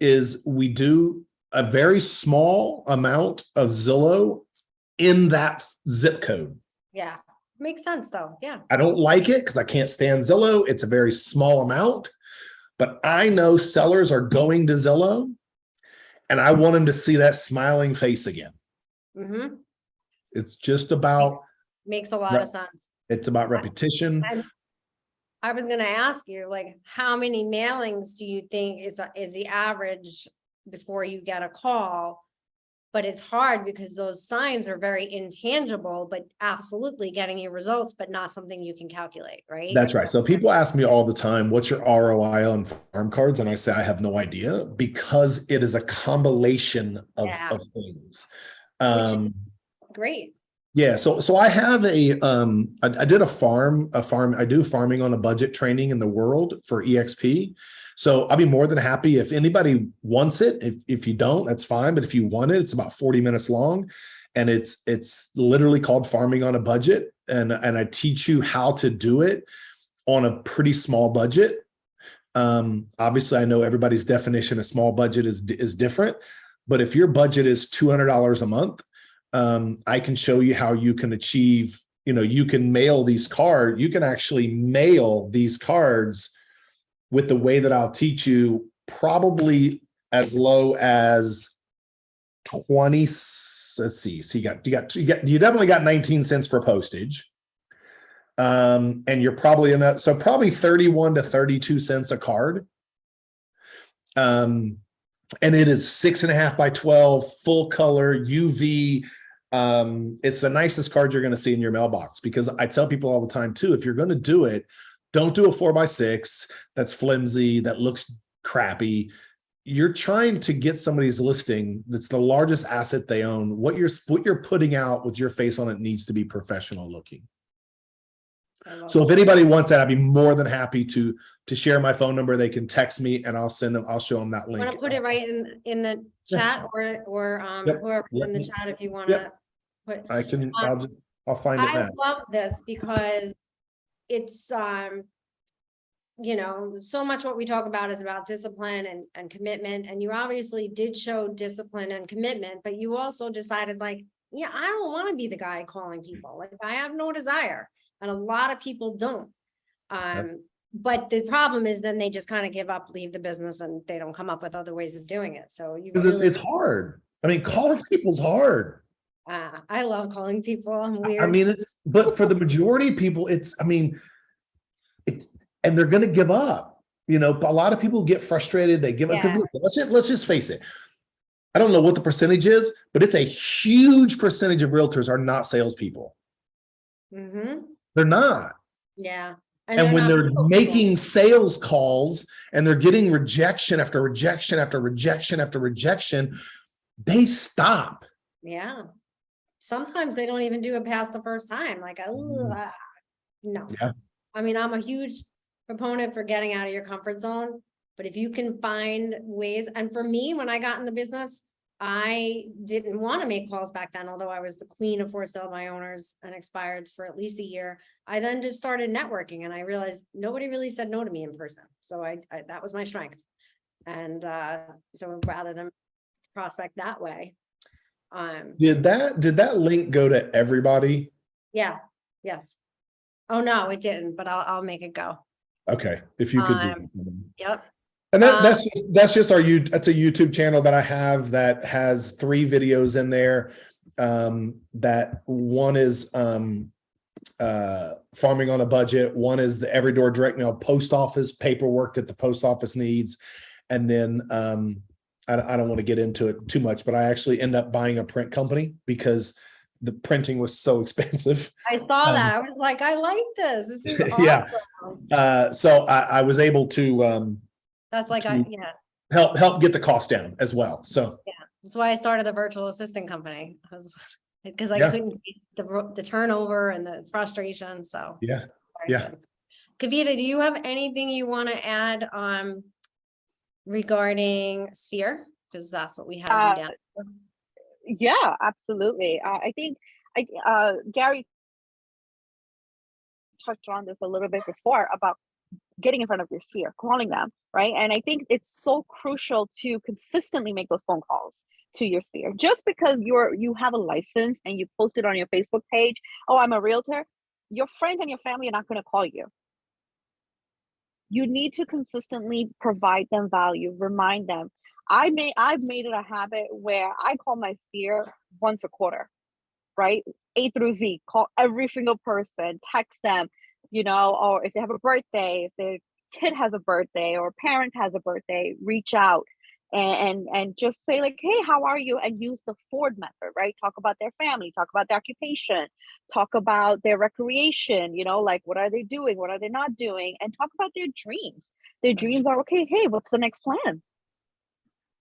is we do a very small amount of Zillow in that zip code. Yeah. Makes sense though. Yeah. I don't like it because I can't stand Zillow. It's a very small amount, but I know sellers are going to Zillow and I want them to see that smiling face again. Mm-hmm. It's just about. Makes a lot of sense. It's about repetition. I was going to ask you, like, how many mailings do you think is the average before you get a call. But it's hard because those signs are very intangible, but absolutely getting you results, but not something you can calculate, right? That's right. So people ask me all the time, what's your ROI on farm cards? And I say, I have no idea, because it is a combination of, Yeah. of things. Great. Yeah. So I have I did I do farming on a budget training in the world for EXP. So I'll be more than happy if anybody wants it. If you don't, that's fine. But if you want it, it's about 40 minutes long, and it's literally called Farming on a Budget. And I teach you how to do it on a pretty small budget. Obviously, I know everybody's definition of small budget is different, but if your budget is $200 a month, I can show you how you can achieve, you can mail these cards. You can actually mail these cards with the way that I'll teach you, probably as low as 20. Let's see. So you definitely got 19 cents for postage. And you're probably probably 31 to 32 cents a card. And it is 6.5 by 12, full color, UV. It's the nicest card you're going to see in your mailbox, because I tell people all the time too, if you're going to do it, don't do a 4x6 that's flimsy, that looks crappy. You're trying to get somebody's listing that's the largest asset they own. What you're putting out with your face on it needs to be professional looking. So if anybody wants that, I'd be more than happy to share my phone number. They can text me and I'll show them that link. Want to put it right in the chat, or Yep. whoever's in the chat, if you want to Yep. put. I can, I'll find it I now. love this because it's so much what we talk about is about discipline and commitment, and you obviously did show discipline and commitment, but you also decided, like, yeah, I don't want to be the guy calling people. Like, I have no desire, and a lot of people don't. But the problem is then they just kind of give up, leave the business, and they don't come up with other ways of doing it. So you really, it's hard. I mean, calling people's hard. I love calling people. I'm weird. I mean, but for the majority of people, and they're going to give up. A lot of people get frustrated. They give up because let's just face it. I don't know what the percentage is, but it's a huge percentage of realtors are not salespeople. Mm-hmm. They're not. Yeah. And when they're making sales calls and they're getting rejection after rejection after rejection after rejection, they stop. Yeah. Sometimes they don't even do it past the first time. Like, no. Yeah. I mean, I'm a huge proponent for getting out of your comfort zone, but if you can find ways, and for me, when I got in the business, I didn't want to make calls back then, although I was the queen of for sale by owners and expireds for at least a year. I then just started networking, and I realized nobody really said no to me in person. So I that was my strength. And so rather than prospect that way. Did that link go to everybody? Yeah. Yes. Oh, no, it didn't, but I'll make it go. Okay. If you could do that. Yep. And that's just that's a YouTube channel that I have that has 3 videos in there. That one is farming on a budget. One is the every door direct mail post office paperwork that the post office needs. And then I don't want to get into it too much, but I actually end up buying a print company because the printing was so expensive. I saw that. I was like, I like this. This is awesome. Yeah. So I was able to that's like, help get the cost down as well. So yeah, that's why I started the virtual assistant company, because I couldn't keep the turnover and the frustration. So yeah. Kavita, do you have anything you want to add regarding Sphere? Because that's what we had you down. Yeah, absolutely. I think Gary touched on this a little bit before about getting in front of your Sphere, calling them, right? And I think it's so crucial to consistently make those phone calls to your Sphere. Just because you have a license and you post it on your Facebook page, oh, I'm a realtor, your friends and your family are not going to call you. You need to consistently provide them value, remind them. I've made it a habit where I call my Sphere once a quarter, right? A through Z, call every single person, text them, or if they have a birthday, if their kid has a birthday or a parent has a birthday, reach out and just say like, hey, how are you? And use the Ford method, right? Talk about their family, talk about their occupation, talk about their recreation, you know, like what are they doing? What are they not doing? And talk about their dreams. Their dreams are, okay, hey, what's the next plan?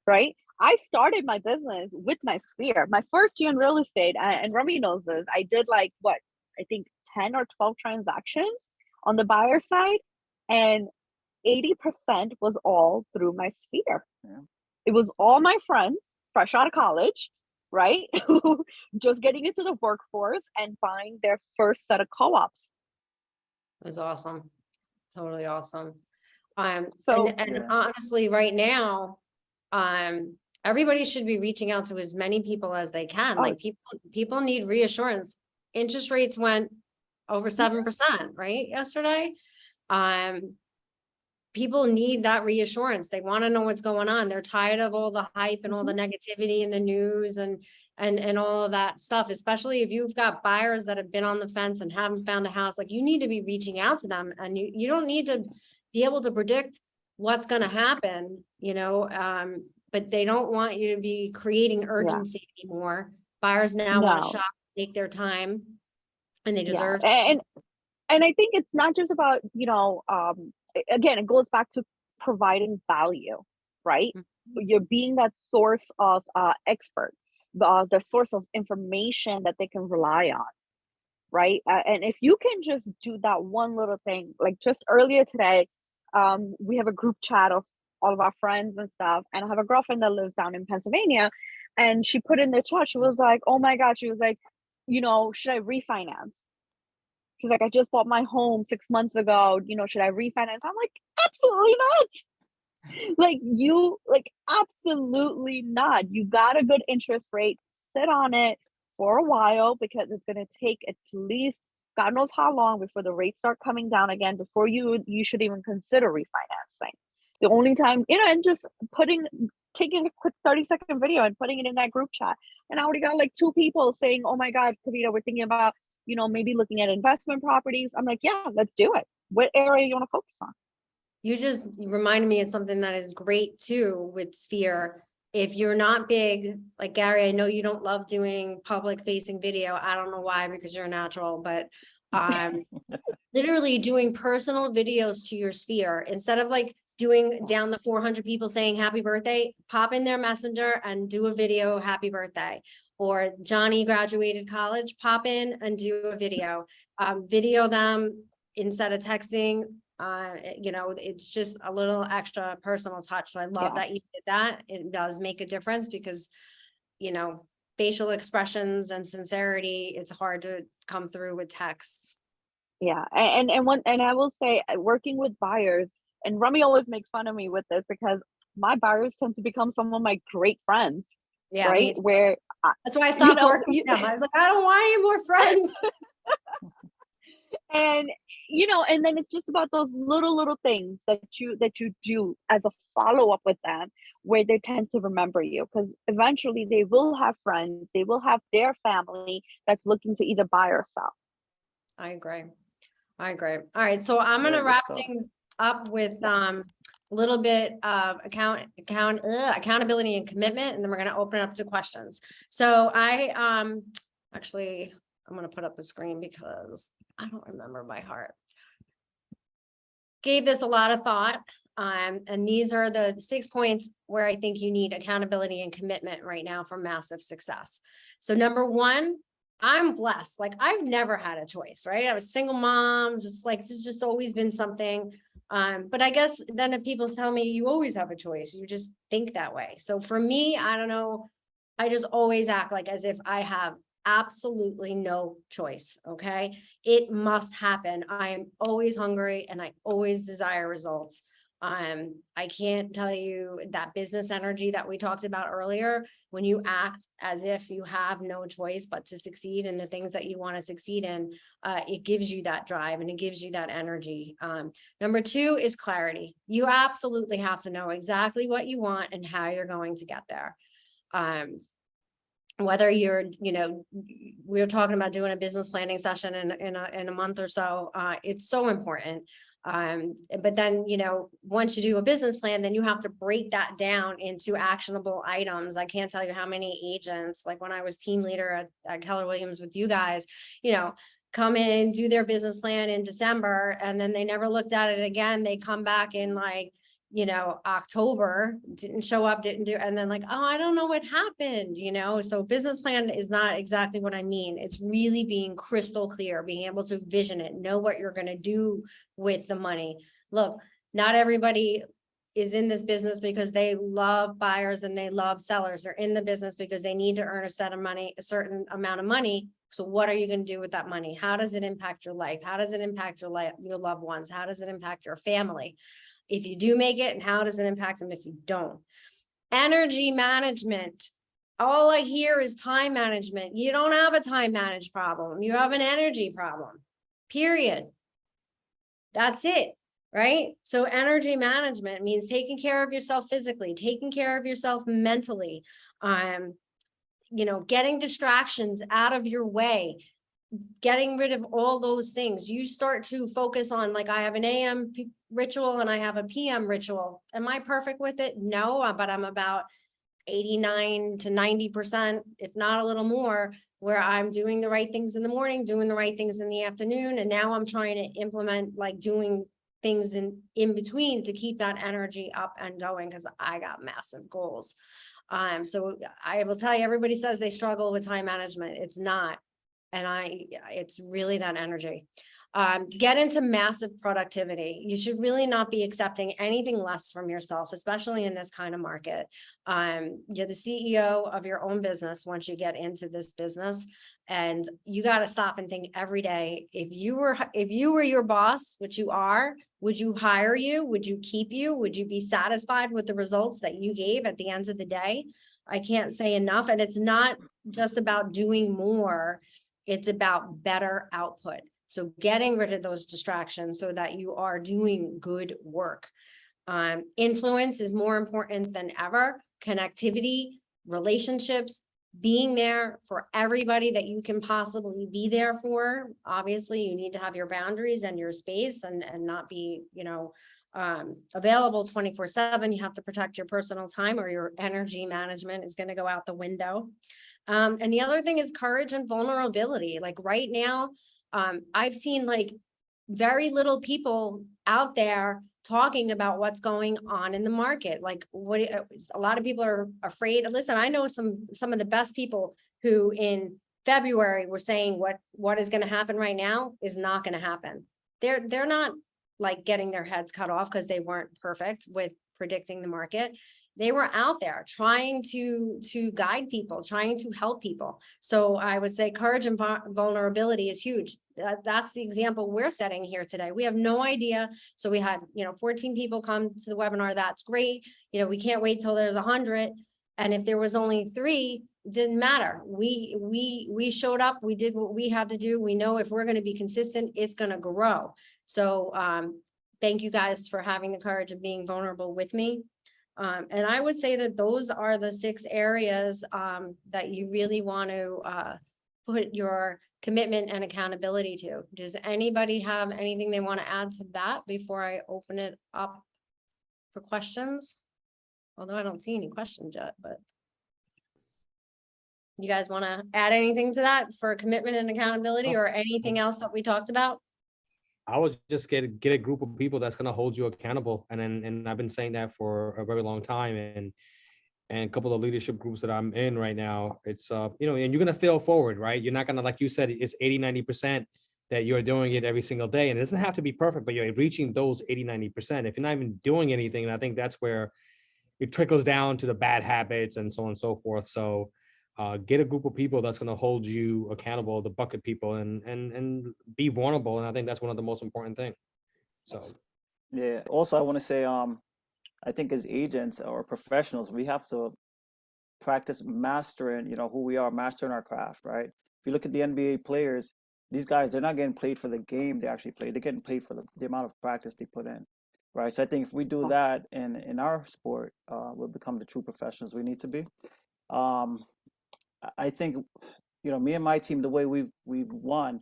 Right? I started my business with my sphere. My first year in real estate, and Remy knows this, I did like what, I think 10 or 12 transactions on the buyer side, and 80% was all through my sphere. Yeah. It was all my friends fresh out of college, right? Just getting into the workforce and buying their first set of co-ops. It was awesome. Totally awesome. So and honestly, right now, everybody should be reaching out to as many people as they can. Like people need reassurance. Interest rates went over 7%, right? Yesterday. People need that reassurance. They want to know what's going on. They're tired of all the hype and all the negativity in the news and all of that stuff, especially if you've got buyers that have been on the fence and haven't found a house. Like, you need to be reaching out to them, and you don't need to be able to predict what's going to happen, you know, but they don't want you to be creating urgency anymore. Buyers now want to shop, take their time, and they deserve. And I think it's not just about, you know, again, it goes back to providing value, right? You're being that source of expert, the source of information that they can rely on, right? And if you can just do that one little thing, like just earlier today, we have a group chat of all of our friends and stuff, and I have a girlfriend that lives down in Pennsylvania, and she put in the chat, she was like, oh my God, she was like, you know, should I refinance? She's like, I just bought my home 6 months ago, you know, should I refinance? I'm like, absolutely not. Like absolutely not. You got a good interest rate, sit on it for a while, because it's going to take at least God knows how long before the rates start coming down again, before you should even consider refinancing. The only time, you know, and just taking a quick 30-second video and putting it in that group chat. And I already got like 2 people saying, oh my God, Kavita, we're thinking about, you know, maybe looking at investment properties. I'm like, yeah, let's do it. What area you want to focus on? You just reminded me of something that is great too with Sphere. If you're not big, like Gary, I know you don't love doing public facing video. I don't know why, because you're a natural, but literally doing personal videos to your Sphere, instead of like doing down the 400 people saying happy birthday, pop in their messenger and do a video, happy birthday. Or Johnny graduated college, pop in and do a video, video them instead of texting. You know, it's just a little extra personal touch. So I love that you did that. It does make a difference, because, you know, facial expressions and sincerity, it's hard to come through with texts. Yeah. And I will say, working with buyers, and Remy always makes fun of me with this, because my buyers tend to become some of my great friends. Yeah, right. Where that's why I stopped working with them. I was like, I don't want any more friends. And you know, and then it's just about those little things that you do as a follow-up with them, where they tend to remember you, because eventually they will have friends, they will have their family that's looking to either buy or sell. I agree. All right, so I'm gonna wrap things up with a little bit of accountability and commitment, and then we're gonna open it up to questions. So actually, I'm gonna put up a screen because I don't remember by heart. Gave this a lot of thought, and these are the 6 points where I think you need accountability and commitment right now for massive success. So number 1, I'm blessed. Like, I've never had a choice, right? I was a single mom, just like, there's just always been something. But I guess then if people tell me you always have a choice, you just think that way. So for me, I don't know, I just always act like as if I have absolutely no choice. Okay. It must happen. I am always hungry and I always desire results. I can't tell you that business energy that we talked about earlier, when you act as if you have no choice but to succeed in the things that you want to succeed in, it gives you that drive and it gives you that energy. Number 2 is clarity. You absolutely have to know exactly what you want and how you're going to get there. Whether you're, you know, we're talking about doing a business planning session in a month or so, it's so important. But then, you know, once you do a business plan, then you have to break that down into actionable items. I can't tell you how many agents, like when I was team leader at Keller Williams with you guys, you know, come in, do their business plan in December, and then they never looked at it again. They come back in like, you know, October, didn't show up, didn't do, and then like, oh, I don't know what happened, you know? So business plan is not exactly what I mean. It's really being crystal clear, being able to vision it, know what you're gonna do with the money. Look, not everybody is in this business because they love buyers and they love sellers. They're in the business because they need to earn a set of money, a certain amount of money. So what are you going to do with that money? How does it impact your life? How does it impact your life, your loved ones? How does it impact your family? If you do make it, and how does it impact them if you don't? Energy management. All I hear is time management. You don't have a time management problem. You have an energy problem, period. That's it, right? So energy management means taking care of yourself physically, taking care of yourself mentally, you know, getting distractions out of your way, getting rid of all those things. You start to focus on, like, I have an AM ritual and I have a PM ritual. Am I perfect with it? No, but I'm about 89 to 90%, if not a little more, where I'm doing the right things in the morning, doing the right things in the afternoon. And now I'm trying to implement like doing things in between to keep that energy up and going, because I got massive goals. So I will tell you, everybody says they struggle with time management. It's not. And it's really that energy. Get into massive productivity. You should really not be accepting anything less from yourself, especially in this kind of market. You're the CEO of your own business once you get into this business, and you got to stop and think every day, if you were your boss, which you are, would you hire you? Would you keep you? Would you be satisfied with the results that you gave at the end of the day? I can't say enough. And it's not just about doing more. It's about better output. So getting rid of those distractions so that you are doing good work. Influence is more important than ever. Connectivity, relationships, being there for everybody that you can possibly be there for. Obviously, you need to have your boundaries and your space and not be, you know, available 24/7. You have to protect your personal time or your energy management is going to go out the window. And the other thing is courage and vulnerability. Like right now, I've seen like very little people out there talking about what's going on in the market. Like a lot of people are afraid. Listen, I know some of the best people who in February were saying what is going to happen right now is not going to happen. They're not like getting their heads cut off because they weren't perfect with predicting the market. They were out there trying to guide people, trying to help people. So I would say courage and vulnerability is huge. That's the example we're setting here today. We have no idea. So we had, 14 people come to the webinar. That's great. We can't wait till there's 100. And if there was only 3, it didn't matter. We showed up. We did what we had to do. We know if we're going to be consistent, it's going to grow. So thank you guys for having the courage of being vulnerable with me. And I would say that those are the 6 areas that you really want to put your commitment and accountability to. Does anybody have anything they want to add to that before I open it up for questions? Although I don't see any questions yet, but you guys want to add anything to that for commitment and accountability or anything else that we talked about? I was just get a group of people that's going to hold you accountable. And I've been saying that for a very long time. And a couple of leadership groups that I'm in right now, it's, and you're going to fail forward, right? You're not going to, like you said, it's 80-90% that you're doing it every single day. And it doesn't have to be perfect, but you're reaching those 80-90%. If you're not even doing anything, I think that's where it trickles down to the bad habits and so on and so forth. So get a group of people that's going to hold you accountable, the bucket people, and be vulnerable. And I think that's one of the most important things. So, yeah. Also, I want to say, I think as agents or professionals, we have to practice mastering, who we are, mastering our craft, right? If you look at the NBA players, these guys, they're not getting paid for the game they actually play. They're getting paid for the amount of practice they put in, right? So I think if we do that in our sport, we'll become the true professionals we need to be. I think, me and my team, the way we've won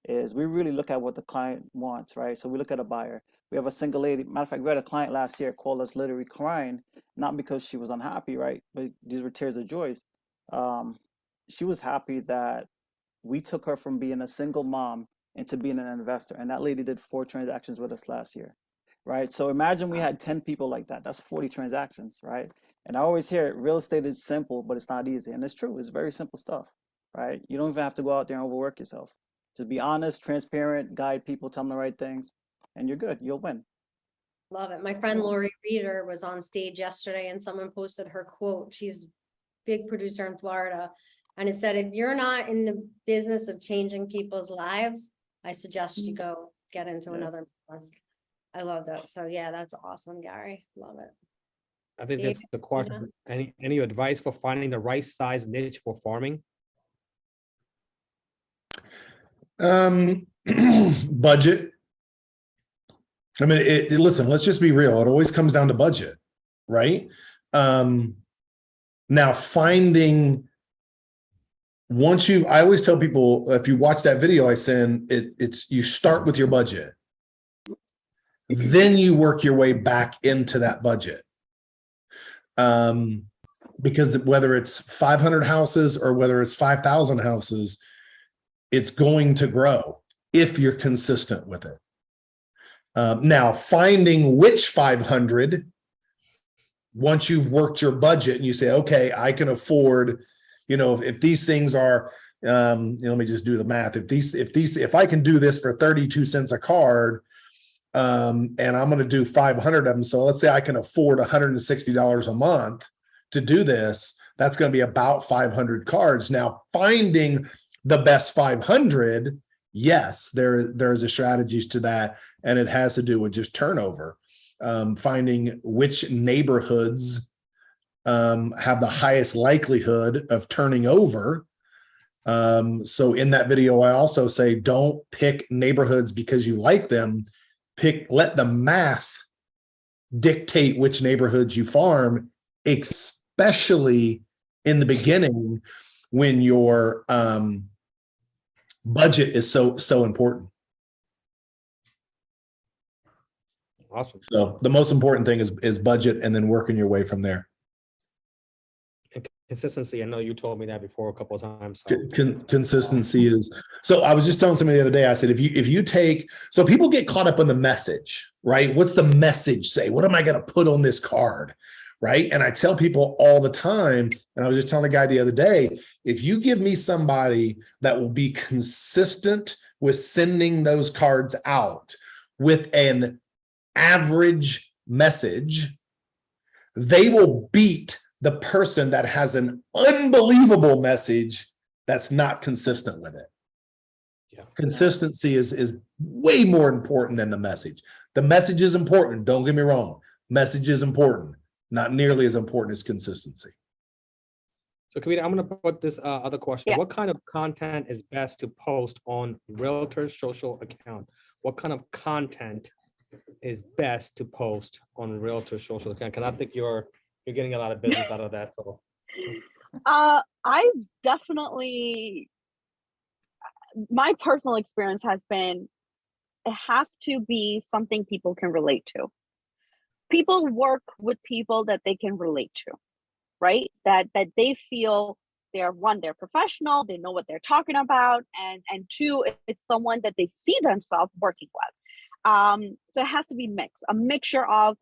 is we really look at what the client wants, right? So we look at a buyer. We have a single lady. Matter of fact, we had a client last year call us literally crying, not because she was unhappy, right? But these were tears of joy. She was happy that we took her from being a single mom into being an investor. And that lady did 4 transactions with us last year, right? So imagine we had 10 people like that. That's 40 transactions, right? And I always hear it, real estate is simple, but it's not easy. And it's true. It's very simple stuff, right? You don't even have to go out there and overwork yourself. Just be honest, transparent, guide people, tell them the right things, and you're good. You'll win. Love it. My friend Lori Reeder was on stage yesterday and someone posted her quote. She's a big producer in Florida. And it said, if you're not in the business of changing people's lives, I suggest you go get into another business. I love that. So yeah, that's awesome, Gary. Love it. I think that's the question. Any advice for finding the right size niche for farming? Budget. I mean, listen, let's just be real. It always comes down to budget, right? Now finding, I always tell people, if you watch that video I send, it's you start with your budget. Then you work your way back into that budget. Because whether it's 500 houses or whether it's 5,000 houses, it's going to grow if you're consistent with it. Now, finding which 500, once you've worked your budget and you say, okay, I can afford, if these things are, let me just do the math. If I can do this for 32 cents a card, and I'm going to do 500 of them. So let's say I can afford $160 a month to do this. That's going to be about 500 cards. Now, finding the best 500, yes, there's a strategy to that, and it has to do with just turnover. Finding which neighborhoods have the highest likelihood of turning over. So in that video, I also say, don't pick neighborhoods because you like them. Let the math dictate which neighborhoods you farm, especially in the beginning when your budget is so important. Awesome. So the most important thing is budget, and then working your way from there. Consistency. I know you told me that before a couple of times. So. Consistency is, so I was just telling somebody the other day, I said, if you take, so people get caught up in the message, right? What's the message say? What am I going to put on this card? Right. And I tell people all the time, and I was just telling a guy the other day, if you give me somebody that will be consistent with sending those cards out with an average message, they will beat the person that has an unbelievable message that's not consistent with it. Yeah. Consistency is way more important than the message. The message is important. Don't get me wrong. Message is important. Not nearly as important as consistency. So, Kavita, I'm going to put this other question. Yeah. What kind of content is best to post on Realtor's social account? What kind of content is best to post on Realtor's social account? Because I think you're getting a lot of business out of that. So. I definitely, my personal experience has been, it has to be something people can relate to. People work with people that they can relate to, right? That they feel they're professional, they know what they're talking about, and two, it's someone that they see themselves working with. So it has to be mixed, a mixture of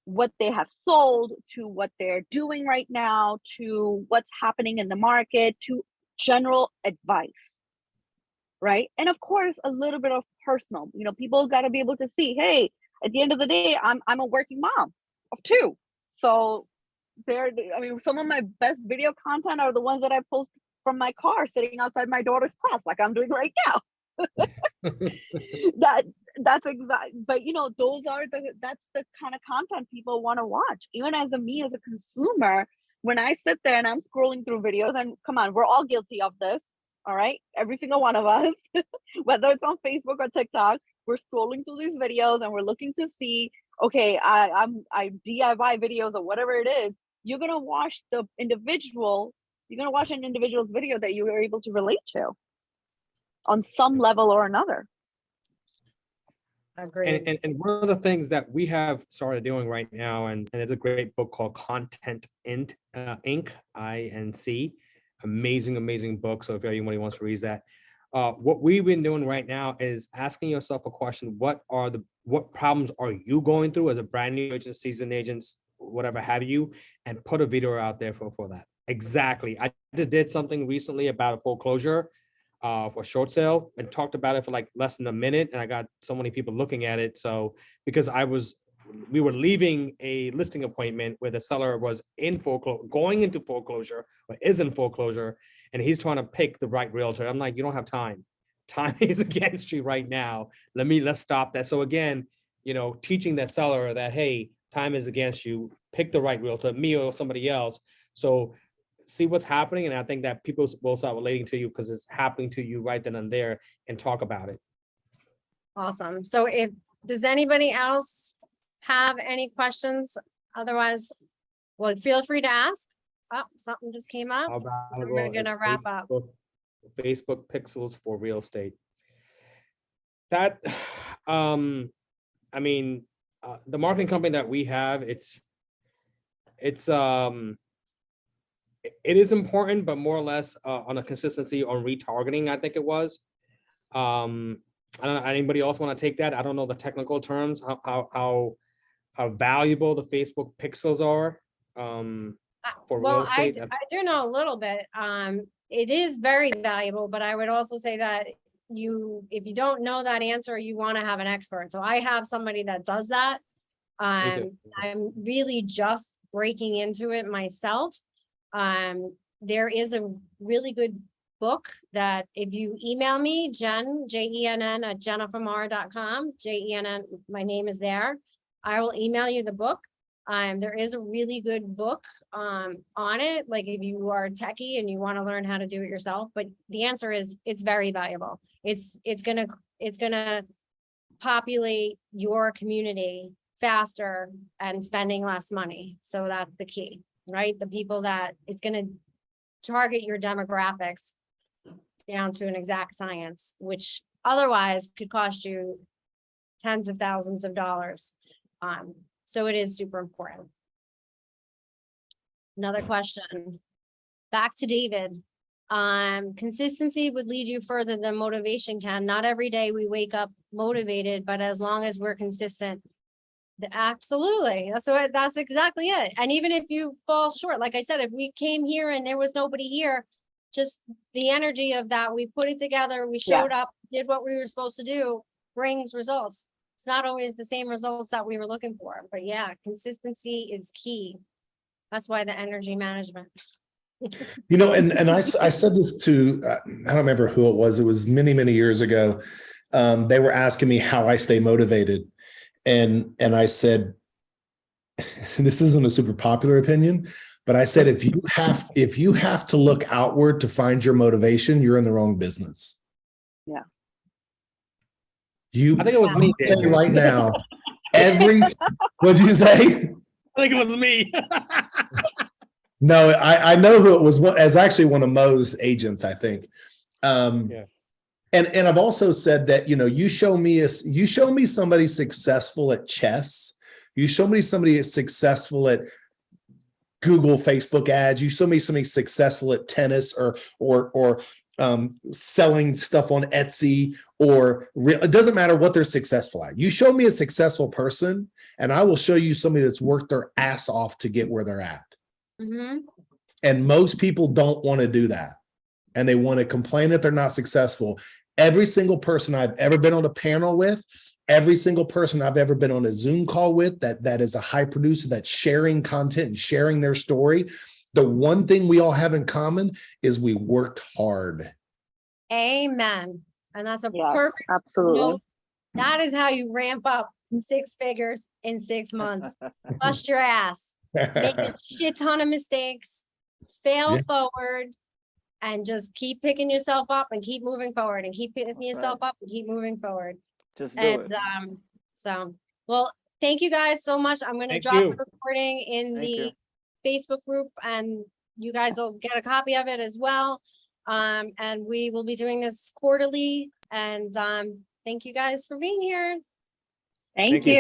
what they have sold to what they're doing right now, to what's happening in the market, to general advice, right? And of course, a little bit of personal, people got to be able to see, hey, at the end of the day, I'm a working mom of 2. So some of my best video content are the ones that I post from my car sitting outside my daughter's class, like I'm doing right now. That's exact, but that's the kind of content people want to watch. Even as a consumer, when I sit there and I'm scrolling through videos, and come on, we're all guilty of this, all right? Every single one of us, whether it's on Facebook or TikTok, we're scrolling through these videos and we're looking to see, okay, I DIY videos or whatever it is. You're gonna watch an individual's video that you are able to relate to. on some level or another. Agreed. And one of the things that we have started doing right now, and it's a great book called Content Inc. INC. Amazing book. So if anybody wants to read that, what we've been doing right now is asking yourself a question: what problems are you going through as a brand new agent, seasoned agents, whatever have you, and put a video out there for that. Exactly. I just did something recently about a foreclosure for short sale and talked about it for like less than a minute, and I got so many people looking at it. So because we were leaving a listing appointment where the seller was in foreclosure, going into foreclosure or is in foreclosure, and he's trying to pick the right realtor. I'm like, you don't have time. Time is against you right now. Let's stop that. So again, teaching that seller that, hey, time is against you. Pick the right realtor, me or somebody else. So see what's happening. And I think that people will start relating to you because it's happening to you right then and there, and talk about it. Awesome. So does anybody else have any questions? Otherwise, well, feel free to ask. Oh, something just came up. How about We're gonna wrap up. Facebook pixels for real estate. That, the marketing company that we have, it is important, but more or less on a consistency on retargeting, I think it was. I don't know, anybody else want to take that? I don't know the technical terms, how valuable the Facebook pixels are for real estate. I do know a little bit. It is very valuable, but I would also say that if you don't know that answer, you want to have an expert. So I have somebody that does that. I'm really just breaking into it myself. There is a really good book that if you email me, Jen, Jenn at jennifermar.com, Jenn, my name is there. I will email you the book. There is a really good book on it. Like if you are a techie and you want to learn how to do it yourself, but the answer is it's very valuable. It's gonna populate your community faster and spending less money. So that's the key, right? The people that it's gonna target your demographics down to an exact science, which otherwise could cost you tens of thousands of dollars. So it is super important. Another question. Back to David. Consistency would lead you further than motivation can. Not every day we wake up motivated, but as long as we're consistent. Absolutely. That's exactly it. And even if you fall short, like I said, if we came here and there was nobody here, just the energy of that, we put it together, we showed up, did what we were supposed to do, brings results. It's not always the same results that we were looking for, but yeah, consistency is key. That's why the energy management. And I said this to, I don't remember who it was many years ago. They were asking me how I stay motivated. And I said, this isn't a super popular opinion, but I said, if you have to look outward to find your motivation, you're in the wrong business. Yeah. I think it was me right now. What'd you say? I think it was me. No, I know who it was. As actually one of Mo's agents, I think. And I've also said that, you show me somebody successful at chess. You show me somebody successful at Google, Facebook ads. You show me somebody successful at tennis or selling stuff on Etsy, it doesn't matter what they're successful at. You show me a successful person and I will show you somebody that's worked their ass off to get where they're at. Mm-hmm. And most people don't want to do that. And they want to complain that they're not successful. Every single person I've ever been on a panel with, every single person I've ever been on a Zoom call with, that is a high producer that's sharing content and sharing their story, the one thing we all have in common is we worked hard. Amen. And that's a perfect absolutely note. That is how you ramp up 6 figures in 6 months. Bust your ass. Make a shit ton of mistakes, fail forward, and just keep picking yourself up and keep moving forward and keep picking yourself up and keep moving forward. Just do it. Well, thank you guys so much. I'm going to drop the recording in the Facebook group and you guys will get a copy of it as well. And we will be doing this quarterly. And thank you guys for being here. Thank you. you.